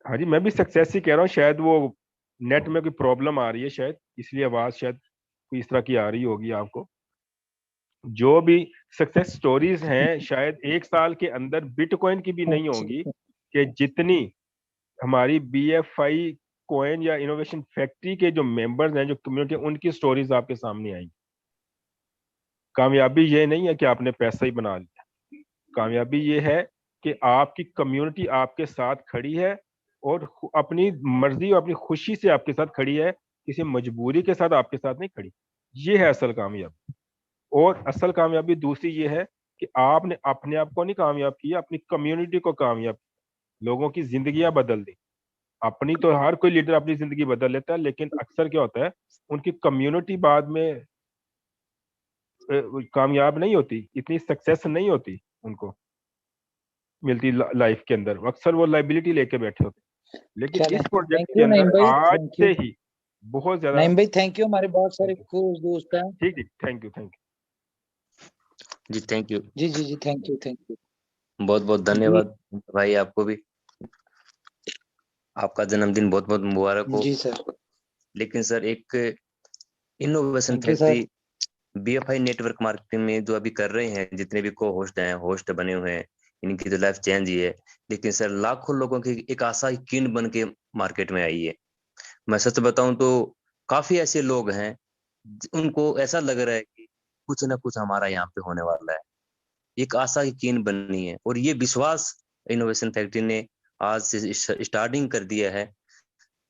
G: हाँ जी, मैं भी सक्सेस ही कह रहा हूँ, शायद वो नेट में कोई प्रॉब्लम आ रही है शायद, इसलिए आवाज शायद कोई इस तरह की आ रही होगी आपको। जो भी सक्सेस स्टोरीज हैं शायद 1 साल के अंदर बिटकॉइन की भी नहीं होंगी कि जितनी हमारी बीएफआई कॉइन या इनोवेशन फैक्ट्री के जो मेंबर्स हैं, जो कम्युनिटी, उनकी स्टोरीज आपके सामने आएंगी। कामयाबी ये नहीं है कि आपने पैसा ही बना लिया, कामयाबी ये है कि आपकी कम्युनिटी आपके साथ खड़ी है और अपनी मर्जी और अपनी खुशी से आपके साथ खड़ी है, किसी मजबूरी के साथ आपके साथ नहीं खड़ी। ये है असल कामयाबी। और असल कामयाबी दूसरी ये है कि आपने अपने आप को नहीं कामयाब किया, अपनी कम्युनिटी को कामयाब किया, लोगों की जिंदगियां बदल दी। अपनी तो हर कोई लीडर अपनी जिंदगी बदल लेता है, लेकिन अक्सर क्या होता है उनकी कम्युनिटी बाद में कामयाब नहीं होती, इतनी सक्सेस नहीं होती उनको मिलती लाइफ के अंदर, अक्सर वो लाइबिलिटी लेके बैठे होते। लेकिन
H: चलें,
G: इस प्रोजेक्ट
H: थैंक
G: के
H: यू नईम
G: अंदर
H: भाई,
G: आज
H: थैंक
G: से
H: यू
G: ही बहुत ज्यादा।
H: नईम भाई, थैंक यू। हमारे बहुत सारे दोस्त हैं।
G: ठीक है, थैंक यू
I: जी, थैंक यू
H: जी जी जी, थैंक यू।
I: बहुत बहुत धन्यवाद भाई, आपको भी आपका जन्मदिन बहुत बहुत मुबारक हो।
H: जी सर।
I: लेकिन सर एक innovation
H: thank you sir.
I: Factory BFI network marketing में जो अभी कर रहे हैं, जितने भी को होस्ट हैं, होस्ट बने हुए हैं, इनकी तो लाइफ चेंज ही है। लेकिन सर लाखों लोगों की एक आशा की किरण बन के मार्केट में आई है। मैं सच बताऊं तो काफी ऐसे लोग हैं उनको ऐसा लग रहा है कि कुछ ना कुछ हमारा यहाँ पे होने वाला है, एक आशा की किरण बनी है। और ये विश्वास इनोवेशन फैक्ट्री ने आज से स्टार्टिंग कर दिया है।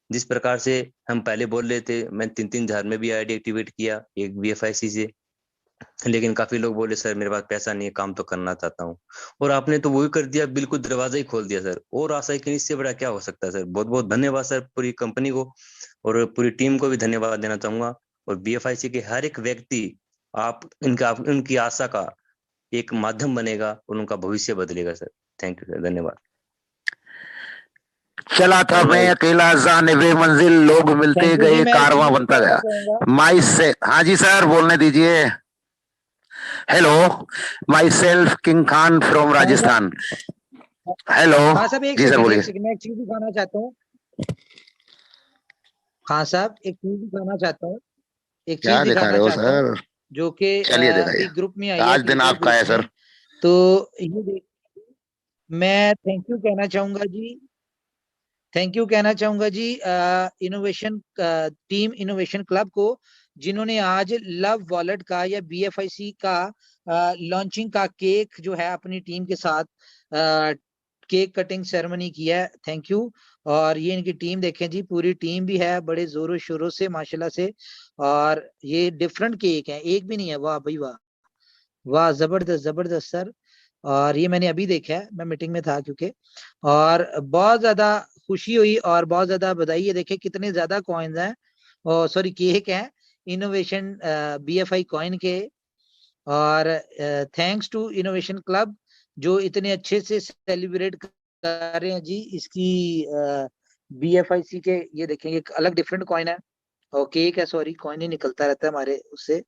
I: जिस प्रकार से हम पहले बोल रहे थे, मैं 3-3 हजार में भी आईडी एक्टिवेट किया एक बीएफआईसी से, लेकिन काफी लोग बोले सर मेरे पास पैसा नहीं है, काम तो करना चाहता हूँ। और आपने तो वही कर दिया, बिल्कुल दरवाजा ही खोल दिया सर। और आशा कि इससे बड़ा क्या हो सकता है सर। बहुत बहुत धन्यवाद सर, पूरी कंपनी को और पूरी टीम को भी धन्यवाद देना चाहूंगा। और बीएफआईसी के हर एक व्यक्ति आप उनकी आशा का एक माध्यम बनेगा और उनका भविष्य बदलेगा सर। थैंक यू सर, धन्यवाद।
J: चला था मैं अकेला जानिबे मंजिल, लोग मिलते गए, कारवां बनता गया। माई से हाँ जी सर, बोलने दीजिए। Hello, my self king Khan from Rajasthan. Hello
H: हाँ साहब, एक
J: जी सर
H: सेकंड,
J: बोलिए।
H: मैं एक चीज दिखाना चाहता हूँ। हाँ साहब, एक चीज दिखाना चाहता हूँ,
J: क्या दिखा रहे हो सर?
H: जो कि
J: चलिए
H: अभी
J: दिखाइए,
H: ग्रुप में आई है,
J: आज दिन
H: Twitter
J: आपका है
H: ग्रुप में।
J: सर।
H: तो ये देख, मैं थैंक यू कहना चाहूंगा जी, थैंक यू कहना चाहूंगा जी इनोवेशन टीम इनोवेशन क्लब को, जिन्होंने आज लव वॉलेट का या बीएफआईसी का लॉन्चिंग का केक जो है अपनी टीम के साथ केक कटिंग सेरेमनी किया है। Thank you. और ये इनकी टीम देखें जी, पूरी टीम भी है बड़े जोरों शोरों से माशाल्लाह से। और ये डिफरेंट केक है, एक भी नहीं है। वाह भाई वाह, वाह, जबरदस्त जबरदस्त सर। और ये मैंने अभी देखा है, मैं मीटिंग में था क्योंकि, और बहुत ज्यादा खुशी हुई और बहुत ज्यादा बधाई। ये देखे कितने ज्यादा कॉइन्स हैं, और सॉरी केक हैं इनोवेशन बीएफआई कॉइन के। और थैंक्स टू इनोवेशन क्लब जो इतने अच्छे से सेलिब्रेट कर रहे हैं जी इसकी बीएफआईसी के। ये देखेंगे एक अलग डिफरेंट कॉइन है, और केक है, सॉरी कॉइन ही निकलता रहता है हमारे उससे।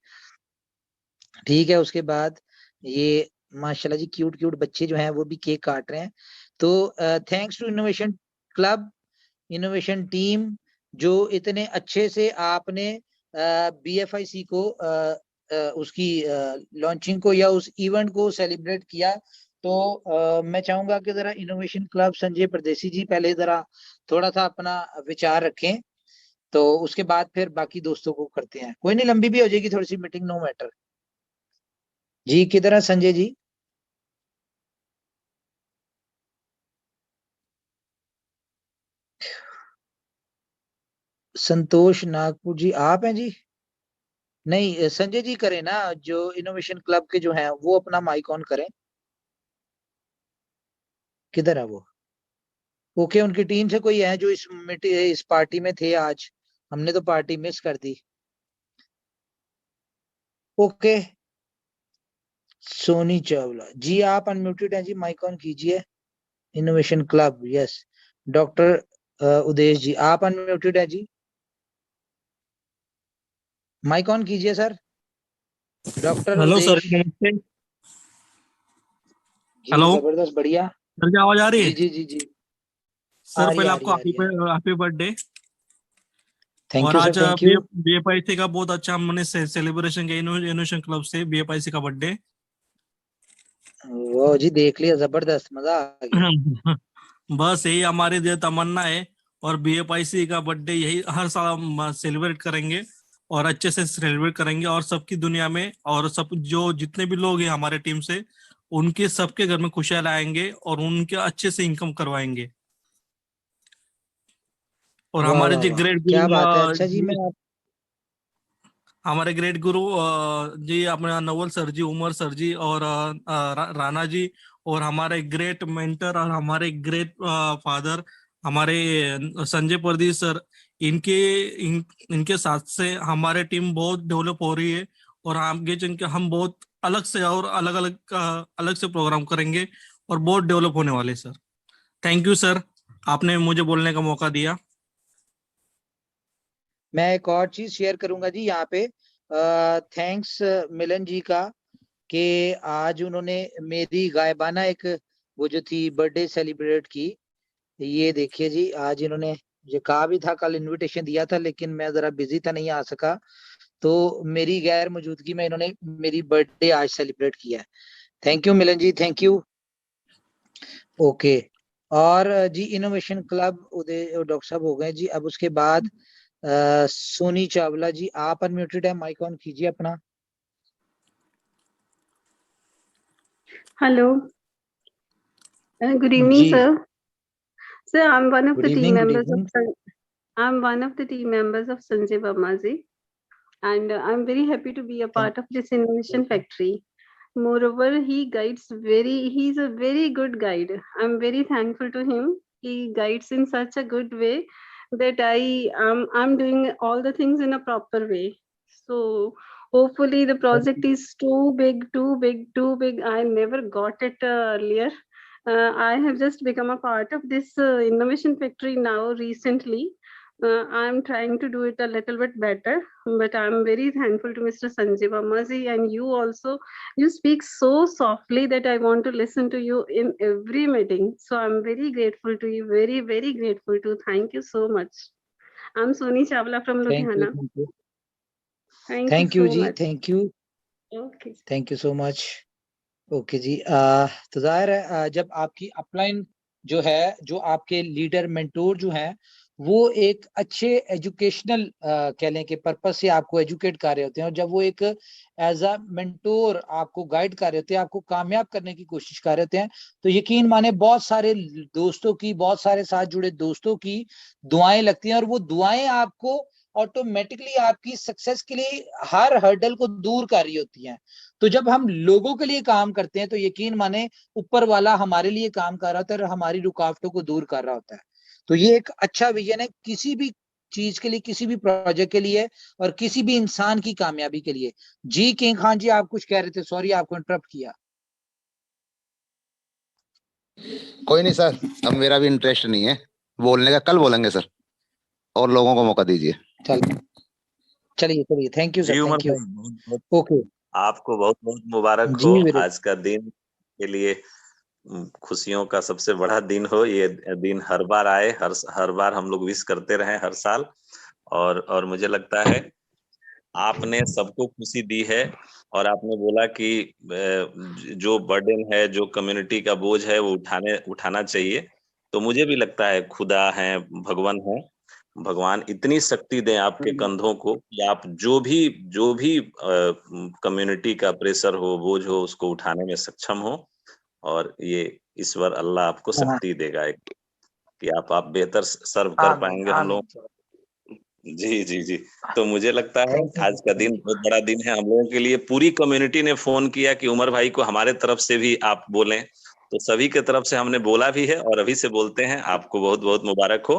H: ठीक है, उसके बाद ये माशाल्लाह जी क्यूट क्यूट बच्चे जो हैं वो भी केक काट रहे हैं। तो thanks to innovation club, innovation team, जो इतने अच्छे से आपने बीएफआईसी को उसकी लॉन्चिंग को या उस इवेंट को सेलिब्रेट किया। तो मैं चाहूंगा कि जरा इनोवेशन क्लब संजय परदेसी जी पहले जरा थोड़ा सा अपना विचार रखें, तो उसके बाद फिर बाकी दोस्तों को करते हैं। कोई नहीं, लंबी भी हो जाएगी थोड़ी सी मीटिंग, नो मैटर। जी किधर है संजय जी? संतोष नागपुर जी आप हैं जी? नहीं, संजय जी करें ना, जो इनोवेशन क्लब के जो हैं वो अपना माइक ऑन करें। किधर है वो? ओके, उनकी टीम से कोई है जो इस पार्टी में थे आज? हमने तो पार्टी मिस कर दी। ओके, सोनी चावला जी आप अनम्यूटेड हैं जी, माइक ऑन कीजिए। Innovation club, yes. डॉक्टर उदेश जी आप अनम्यूटेड है जी, माइक ऑन कीजिए सर। डॉक्टर
K: हेलो सर,
H: उदेश
K: नमस्ते।
H: जी,
K: हेलो
H: जबरदस्त, बढ़िया।
K: सर, क्या आवाज आ रही है?
H: जी जी जी जी,
K: सर
H: आ रही
K: पहले
H: आ
K: आपको
H: रही आ रही है।
K: Happy birthday.
H: थैंक
K: और
H: यू
K: आज
H: सर, थैंक यू।
K: बीएफआईसी का बहुत अच्छा हमने सेलिब्रेशन किया इनोवेशन क्लब से बीएफआईसी का बर्थडे।
H: वो जी देख लिया, जबरदस्त, मजा आ गया।
K: बस यही हमारी तमन्ना है, और बीएफआईसी का बर्थडे यही हर साल हम सेलिब्रेट करेंगे और अच्छे से सेलिब्रेट करेंगे, और सबकी दुनिया में और सब जो जितने भी लोग हैं हमारे टीम से, उनके सबके घर में खुशियां लाएंगे और उनके अच्छे से इनकम करवाएंगे। और
H: वाह
K: हमारे
H: वाह
K: जो
H: वाह,
K: ग्रेट
H: क्या
K: गुरु
H: बात है। अच्छा जी, मैं
K: हमारे ग्रेट गुरु जी अपने नवल सर जी, उमर सर जी और राणा जी, और हमारे ग्रेट मेंटर और हमारे ग्रेट फादर हमारे संजय परदेश सर, इनके साथ से हमारे टीम बहुत डेवलप हो रही है, और आगे चल के हम बहुत अलग से और अलग से प्रोग्राम करेंगे और बहुत डेवलप होने वाले सर। थैंक यू सर, आपने मुझे बोलने का मौका दिया।
H: मैं एक और चीज शेयर करूंगा जी यहाँ पे। थैंक्स मिलन जी का, कि आज उन्होंने मेरी गायबाना एक वो जो थी बर्थडे सेलिब्रेट की। ये देखिए जी, आज इन्होंने मुझे कहा भी था, कल इनविटेशन दिया था, लेकिन मैं जरा बिजी था, नहीं आ सका, तो मेरी गैर मौजूदगी में इन्होंने मेरी बर्थडे आज सेलिब्रेट किया है। Thank you Milan ji, thank you. Okay, और जी इनोवेशन क्लब उदय डॉक्टर साहब हो गए जी। अब उसके बाद सोनी चावला जी आप अनम्यूटेड है, माइक ऑन कीजिए अपना।
L: Hello. Good evening,
H: जी
L: sir. Sir, I'm one of
H: good
L: the team
H: evening, good
L: members of
H: evening.
L: I'm one of the team members of Sanjay Verma ji, and I'm very happy to be a part of this innovation factory. Moreover, he's a very good guide. I'm very thankful to him. He guides in such a good way that I'm doing all the things in a proper way. So hopefully the project is too big. I never got it earlier. I have just become a part of this innovation factory now recently. I'm trying to do it a little bit better, but I'm very thankful to Mr. Sanjay Verma ji, and you also. You speak so softly that I want to listen to you in every meeting. So I'm very grateful to you. Very, very grateful to. Thank you so much. I'm Soni Chawla from
H: thank you,
L: Ludhiana.
H: Thank you,
L: Thank you
H: thank you
L: so
H: जी,
L: much.
H: Thank you,
L: Okay.
H: Thank you so much. Okay जी, तो जाहिर है जब आपकी upline जो है, जो आपके लीडर मेंटोर जो हैं, वो एक अच्छे एजुकेशनल कह लें कि पर्पस से आपको एजुकेट कर रहे होते हैं, और जब वो एक एज अ मेंटोर आपको गाइड कर रहे होते हैं, आपको कामयाब करने की कोशिश कर रहे होते हैं, तो यकीन माने बहुत सारे दोस्तों की, बहुत सारे साथ जुड़े दोस्तों की दुआएं लगती हैं, और वो दुआएं आपको ऑटोमेटिकली आपकी सक्सेस के लिए हर हर्डल को दूर कर रही होती हैं। तो जब हम लोगों के लिए काम करते हैं, तो यकीन माने ऊपर वाला हमारे लिए काम कर रहा होता है और हमारी रुकावटों को दूर कर रहा होता है। तो ये एक अच्छा विजन है किसी भी चीज के लिए, किसी भी प्रोजेक्ट के लिए, और किसी भी इंसान की कामयाबी के लिए। जी किंग खान जी आप कुछ कह रहे थे, सॉरी आपको इंटरप्ट किया।
J: कोई नहीं सर, अब मेरा भी इंटरेस्ट नहीं है बोलने का, कल बोलेंगे सर, और लोगों को मौका दीजिए।
H: चलिए चलिए, थैंक यू
D: जी
H: सर,
D: उमर
H: थैंक यू।
D: भाई, बहुत बहुत
H: ओके
D: आपको बहुत बहुत मुबारक
H: जी
D: हो।
H: वीरे,
D: आज का दिन के लिए खुशियों का सबसे बड़ा दिन हो। ये दिन हर बार आए, हर बार हम लोग विश करते रहे हर साल। और मुझे लगता है आपने सबको खुशी दी है, और आपने बोला कि जो बर्डन है, जो कम्युनिटी का बोझ है, वो उठाना चाहिए। तो मुझे भी लगता है खुदा है, भगवान है, भगवान इतनी शक्ति दें आपके कंधों को कि आप जो भी कम्युनिटी का प्रेशर हो, बोझ हो, उसको उठाने में सक्षम हो। और ये ईश्वर अल्लाह आपको शक्ति देगा कि आप बेहतर सर्व कर
H: आमीन
D: पाएंगे हम लोग।
H: आमीन।
D: जी जी जी। तो मुझे लगता है
H: थैंक यू
D: आज का दिन बहुत बड़ा दिन है हम लोगों के लिए। पूरी कम्युनिटी ने फोन किया कि उमर भाई को हमारे तरफ से भी आप बोलें। तो सभी के तरफ से हमने बोला भी है और अभी से बोलते हैं, आपको बहुत बहुत मुबारक हो।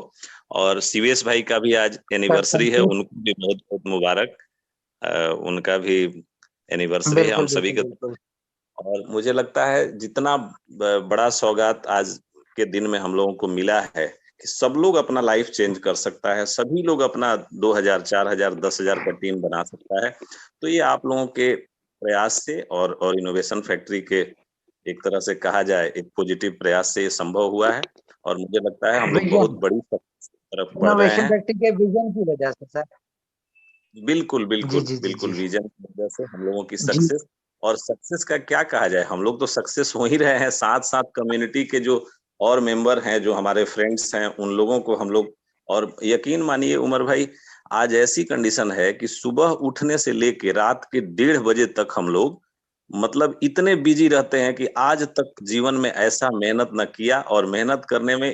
D: और सीवीएस भाई का भी आज एनिवर्सरी है, उनको भी बहुत बहुत मुबारक। उनका भी एनिवर्सरी है हम सभी के। और मुझे लगता है जितना बड़ा सौगात आज के दिन में हम लोगों को मिला है कि सब लोग अपना लाइफ चेंज कर सकता है, सभी लोग अपना 2000, 4000, 10,000 का टीम बना सकता है। तो ये आप लोगों के प्रयास से और इनोवेशन फैक्ट्री के एक तरह से कहा जाए एक पॉजिटिव प्रयास से ये संभव हुआ है। और मुझे लगता है हम लोग बहुत बड़ी तरफ बढ़ रहे
H: इनोवेशन
D: हैं।
H: फैक्ट्री के विजन की वजह से सर।
D: बिल्कुल बिल्कुल
H: जी, जी,
D: बिल्कुल
H: जी।
D: विजन की वजह से हम लोगों की
H: जी।
D: सक्सेस। और सक्सेस का क्या कहा जाए, हम लोग तो सक्सेस हो ही रहे हैं, साथ साथ कम्युनिटी के जो और मेंबर हैं, जो हमारे फ्रेंड्स हैं, उन लोगों को हम लोग, और यकीन मानिए उमर भाई, आज ऐसी कंडीशन है कि सुबह उठने से लेके रात के 1:30 बजे तक हम लोग मतलब इतने बिजी रहते हैं कि आज तक जीवन में ऐसा मेहनत न किया। और मेहनत करने में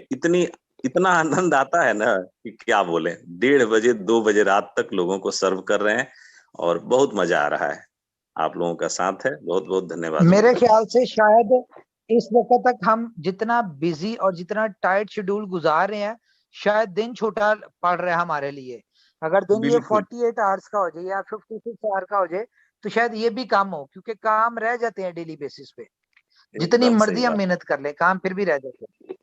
D: इतना आनंद आता है ना कि क्या बोले। 1:30 बजे 2 बजे रात तक लोगों को सर्व कर रहे हैं और बहुत मजा आ रहा है। आप लोगों का साथ है, बहुत बहुत धन्यवाद।
H: मेरे ख्याल से शायद इस वक्त तक हम जितना बिजी और जितना टाइट शेड्यूल गुजार रहे हैं, शायद दिन छोटा पड़ रहा है हमारे लिए। अगर दिन ये 48 आवर्स का हो जाए या 56 आवर का हो जाए तो शायद ये भी कम हो, क्योंकि काम रह जाते हैं डेली बेसिस पे। जितनी मर्जी हम मेहनत कर ले, काम फिर भी रह जाते हैं।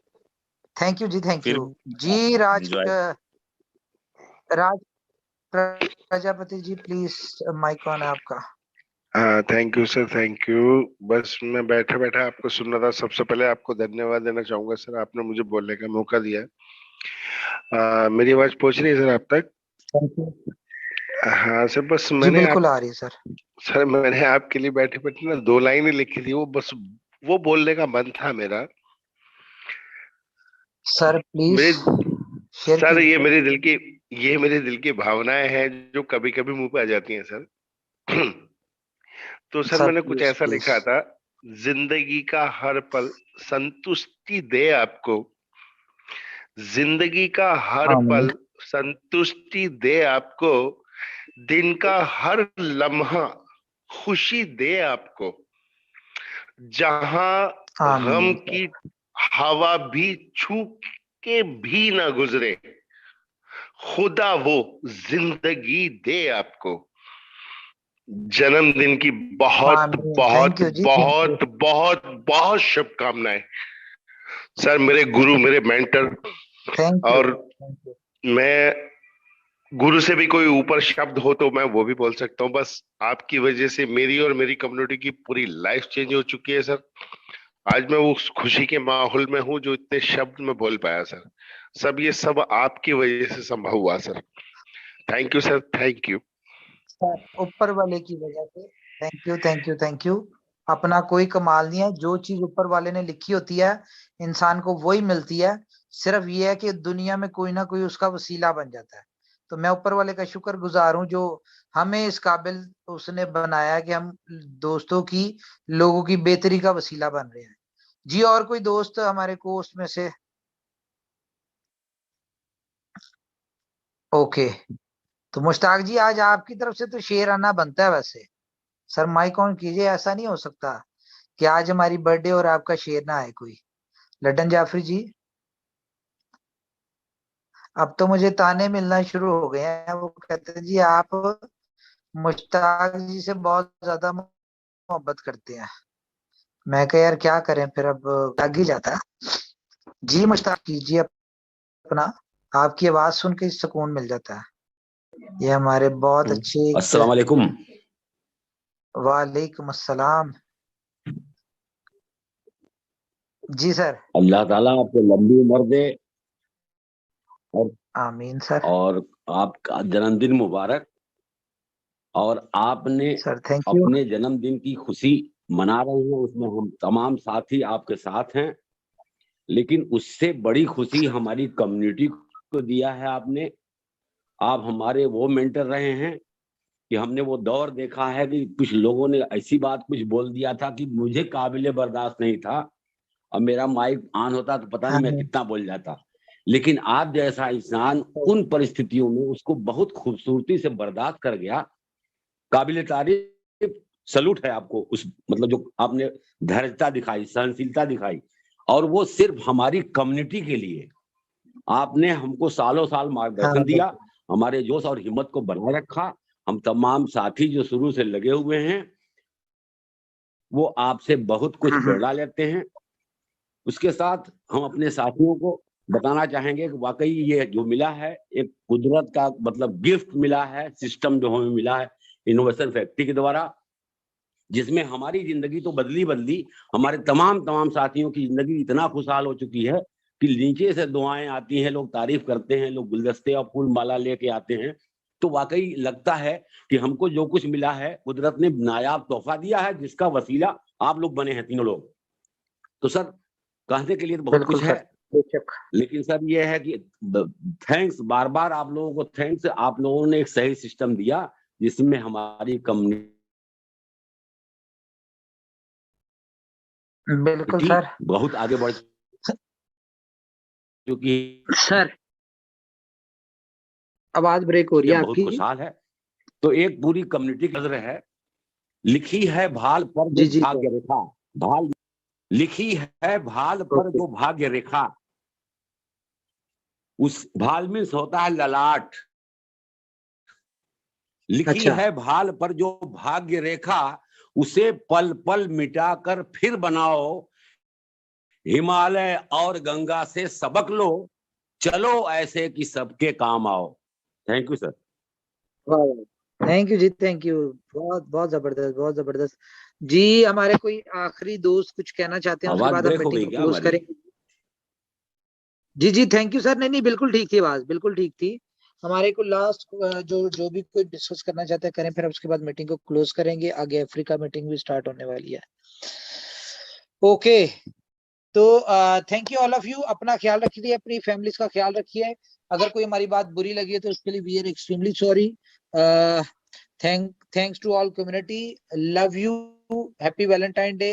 H: थैंक यू जी, थैंक यू जी। Raj Prajapati ji, please mic on है आपका।
M: Thank you sir, thank you. बस मैं बैठा बैठा आपको सुन रहा था। सबसे पहले आपको धन्यवाद देना चाहूंगा सर, आपने मुझे बोलने का मौका दिया। मेरी आवाज पहुंच रही है सर आप तक? हाँ सर, बस मैंने
H: बिल्कुल आ रही है
M: सर मैंने आपके लिए बैठे बैठे ना 2 लाइनें लिखी थी, वो बस वो बोलने का मन था मेरा
H: सर। प्लीज
M: सर, ये मेरे दिल की भावनाएं हैं जो कभी कभी मुंह पे आ जाती हैं सर। तो सर मैंने कुछ ऐसा लिखा था, जिंदगी का हर पल संतुष्टि दे आपको, जिंदगी का हर पल संतुष्टि दे आपको, दिन का हर लम्हा खुशी दे आपको, जहां गम की हवा भी छू के भी ना गुजरे, खुदा वो जिंदगी दे आपको। जन्मदिन की बहुत बहुत बहुत बहुत बहुत शुभकामनाएं सर, मेरे गुरु, मेरे मेंटर। और मैं गुरु से भी कोई ऊपर शब्द हो तो मैं वो भी बोल सकता हूँ। बस आपकी वजह से मेरी और मेरी कम्युनिटी की पूरी लाइफ चेंज हो चुकी है सर। आज मैं उस खुशी के माहौल में हूँ जो इतने शब्द में बोल पाया सर। सब ये सब आपकी वजह से संभव हुआ sir. Thank you sir, thank you
H: sir. ऊपर वाले की वजह से thank you, thank you, thank you. अपना कोई कमाल नहीं है, जो चीज ऊपर वाले ने लिखी होती है इंसान को वही मिलती है। सिर्फ ये है कि दुनिया में कोई ना कोई उसका वसीला बन जाता है। तो मैं ऊपर वाले का शुक्रगुजार हूँ जो हमें इस काबिल उसने बनाया कि हम दोस्तों की, लोगों की बेहतरी का वसीला बन रहे हैं जी। और कोई दोस्त हमारे कोस्ट में से? ओके, तो मुश्ताक जी आज आपकी तरफ से तो शेर आना बनता है वैसे। सर माइक ऑन कीजिए, ऐसा नहीं हो सकता कि आज हमारी बर्थडे और आपका शेर ना आए कोई। लड्डन जाफरी जी, अब तो मुझे ताने मिलना शुरू हो गए हैं। वो कहते हैं जी आप मुश्ताक जी से बहुत ज्यादा मोहब्बत करते हैं। मैं कह यार क्या करें, फिर अब लग ही जाता है जी। मुश्ताक कीजिए अपना, आपकी आवाज सुन के सुकून मिल जाता है। ये हमारे बहुत अच्छे
N: अस्सलाम वालेकुम।
H: वालेकुम अस्सलाम जी सर।
N: अल्लाह ताला आपको लंबी उम्र दे और
H: आमीन सर।
N: और आपका जन्मदिन मुबारक। और आपने
H: सर थैंक यू।
N: अपने जन्मदिन की खुशी मना रहे हैं, उसमें हम तमाम साथी आपके साथ हैं। लेकिन उससे बड़ी खुशी हमारी कम्युनिटी को दिया है आपने। आप हमारे वो मेंटर रहे हैं कि हमने वो दौर देखा है कि कुछ लोगों ने ऐसी बात कुछ बोल दिया था कि मुझे काबिले बर्दाश्त नहीं था, और मेरा माइक ऑन होता तो पता नहीं मैं कितना बोल जाता। लेकिन आप जैसा इंसान उन परिस्थितियों में उसको बहुत खूबसूरती से बर्दाश्त कर गया, काबिले तारीफ। सलूट है आपको, उस मतलब जो आपने धैर्यता दिखाई, सहनशीलता दिखाई, और वो सिर्फ हमारी कम्युनिटी के लिए। आपने हमको सालों साल मार्गदर्शन दिया, हमारे जोश और हिम्मत को बनाए रखा। हम तमाम साथी जो शुरू से लगे हुए हैं वो आपसे बहुत कुछ प्रेरणा लेते हैं। उसके साथ हम अपने साथियों को बताना चाहेंगे कि वाकई ये जो मिला है एक कुदरत का मतलब गिफ्ट मिला है, सिस्टम जो हमें मिला है इनोवेशन फैक्ट्री के द्वारा, जिसमें हमारी जिंदगी तो बदली, हमारे तमाम साथियों की जिंदगी इतना खुशहाल हो चुकी है कि नीचे से दुआएं आती हैं, लोग तारीफ करते हैं, लोग गुलदस्ते और फूल माला लेके आते हैं। तो वाकई लगता है कि हमको जो कुछ मिला है कुदरत ने नायाब तोहफा दिया है, जिसका वसीला आप लोग बने हैं, तीनों लोग। तो सर कहने के लिए तो बहुत कुछ है, लेकिन सर ये है कि थैंक्स, बार बार आप लोगों को थैंक्स। आप लोगों ने एक सही सिस्टम दिया जिसमें हमारी कम्युनिटी
H: बिल्कुल सर,
N: बहुत आगे बढ़ चुकी
H: सर। आवाज ब्रेक हो रही है
N: बहुत
H: आपकी।
N: खुशहाल है। तो एक पूरी कम्युनिटी की नजर है, लिखी है भाल पर जो भाग्य रेखा, भाल लिखी है भाल पर जो भाग्य रेखा, उस भाल में होता है ललाट। लिखी है भाल पर जो भाग्य रेखा, उसे पल पल मिटाकर फिर बनाओ। हिमालय और गंगा से सबक लो, चलो ऐसे कि सबके काम आओ। Thank you sir.
H: Thank you जी, थैंक यू। बहुत जबरदस्त, बहुत जबरदस्त जी। हमारे कोई आखिरी दोस्त कुछ कहना चाहते हैं, उसके बाद हम मीटिंग को क्लोज करेंगे। जी, थैंक यू सर। नहीं, बिल्कुल ठीक थी आवाज, बिल्कुल ठीक थी। हमारे को लास्ट जो भी कोई डिस्कस करना चाहते हैं करें, फिर उसके बाद मीटिंग को क्लोज करेंगे। आगे अफ्रीका मीटिंग भी स्टार्ट होने वाली है। ओके, तो thank you all of you. अपना ख्याल रखिए, अपनी फैमिलीज का ख्याल रखिए। अगर कोई हमारी बात बुरी लगी है तो उसके लिए we are extremely sorry. Thanks to all community, love you, happy Valentine day.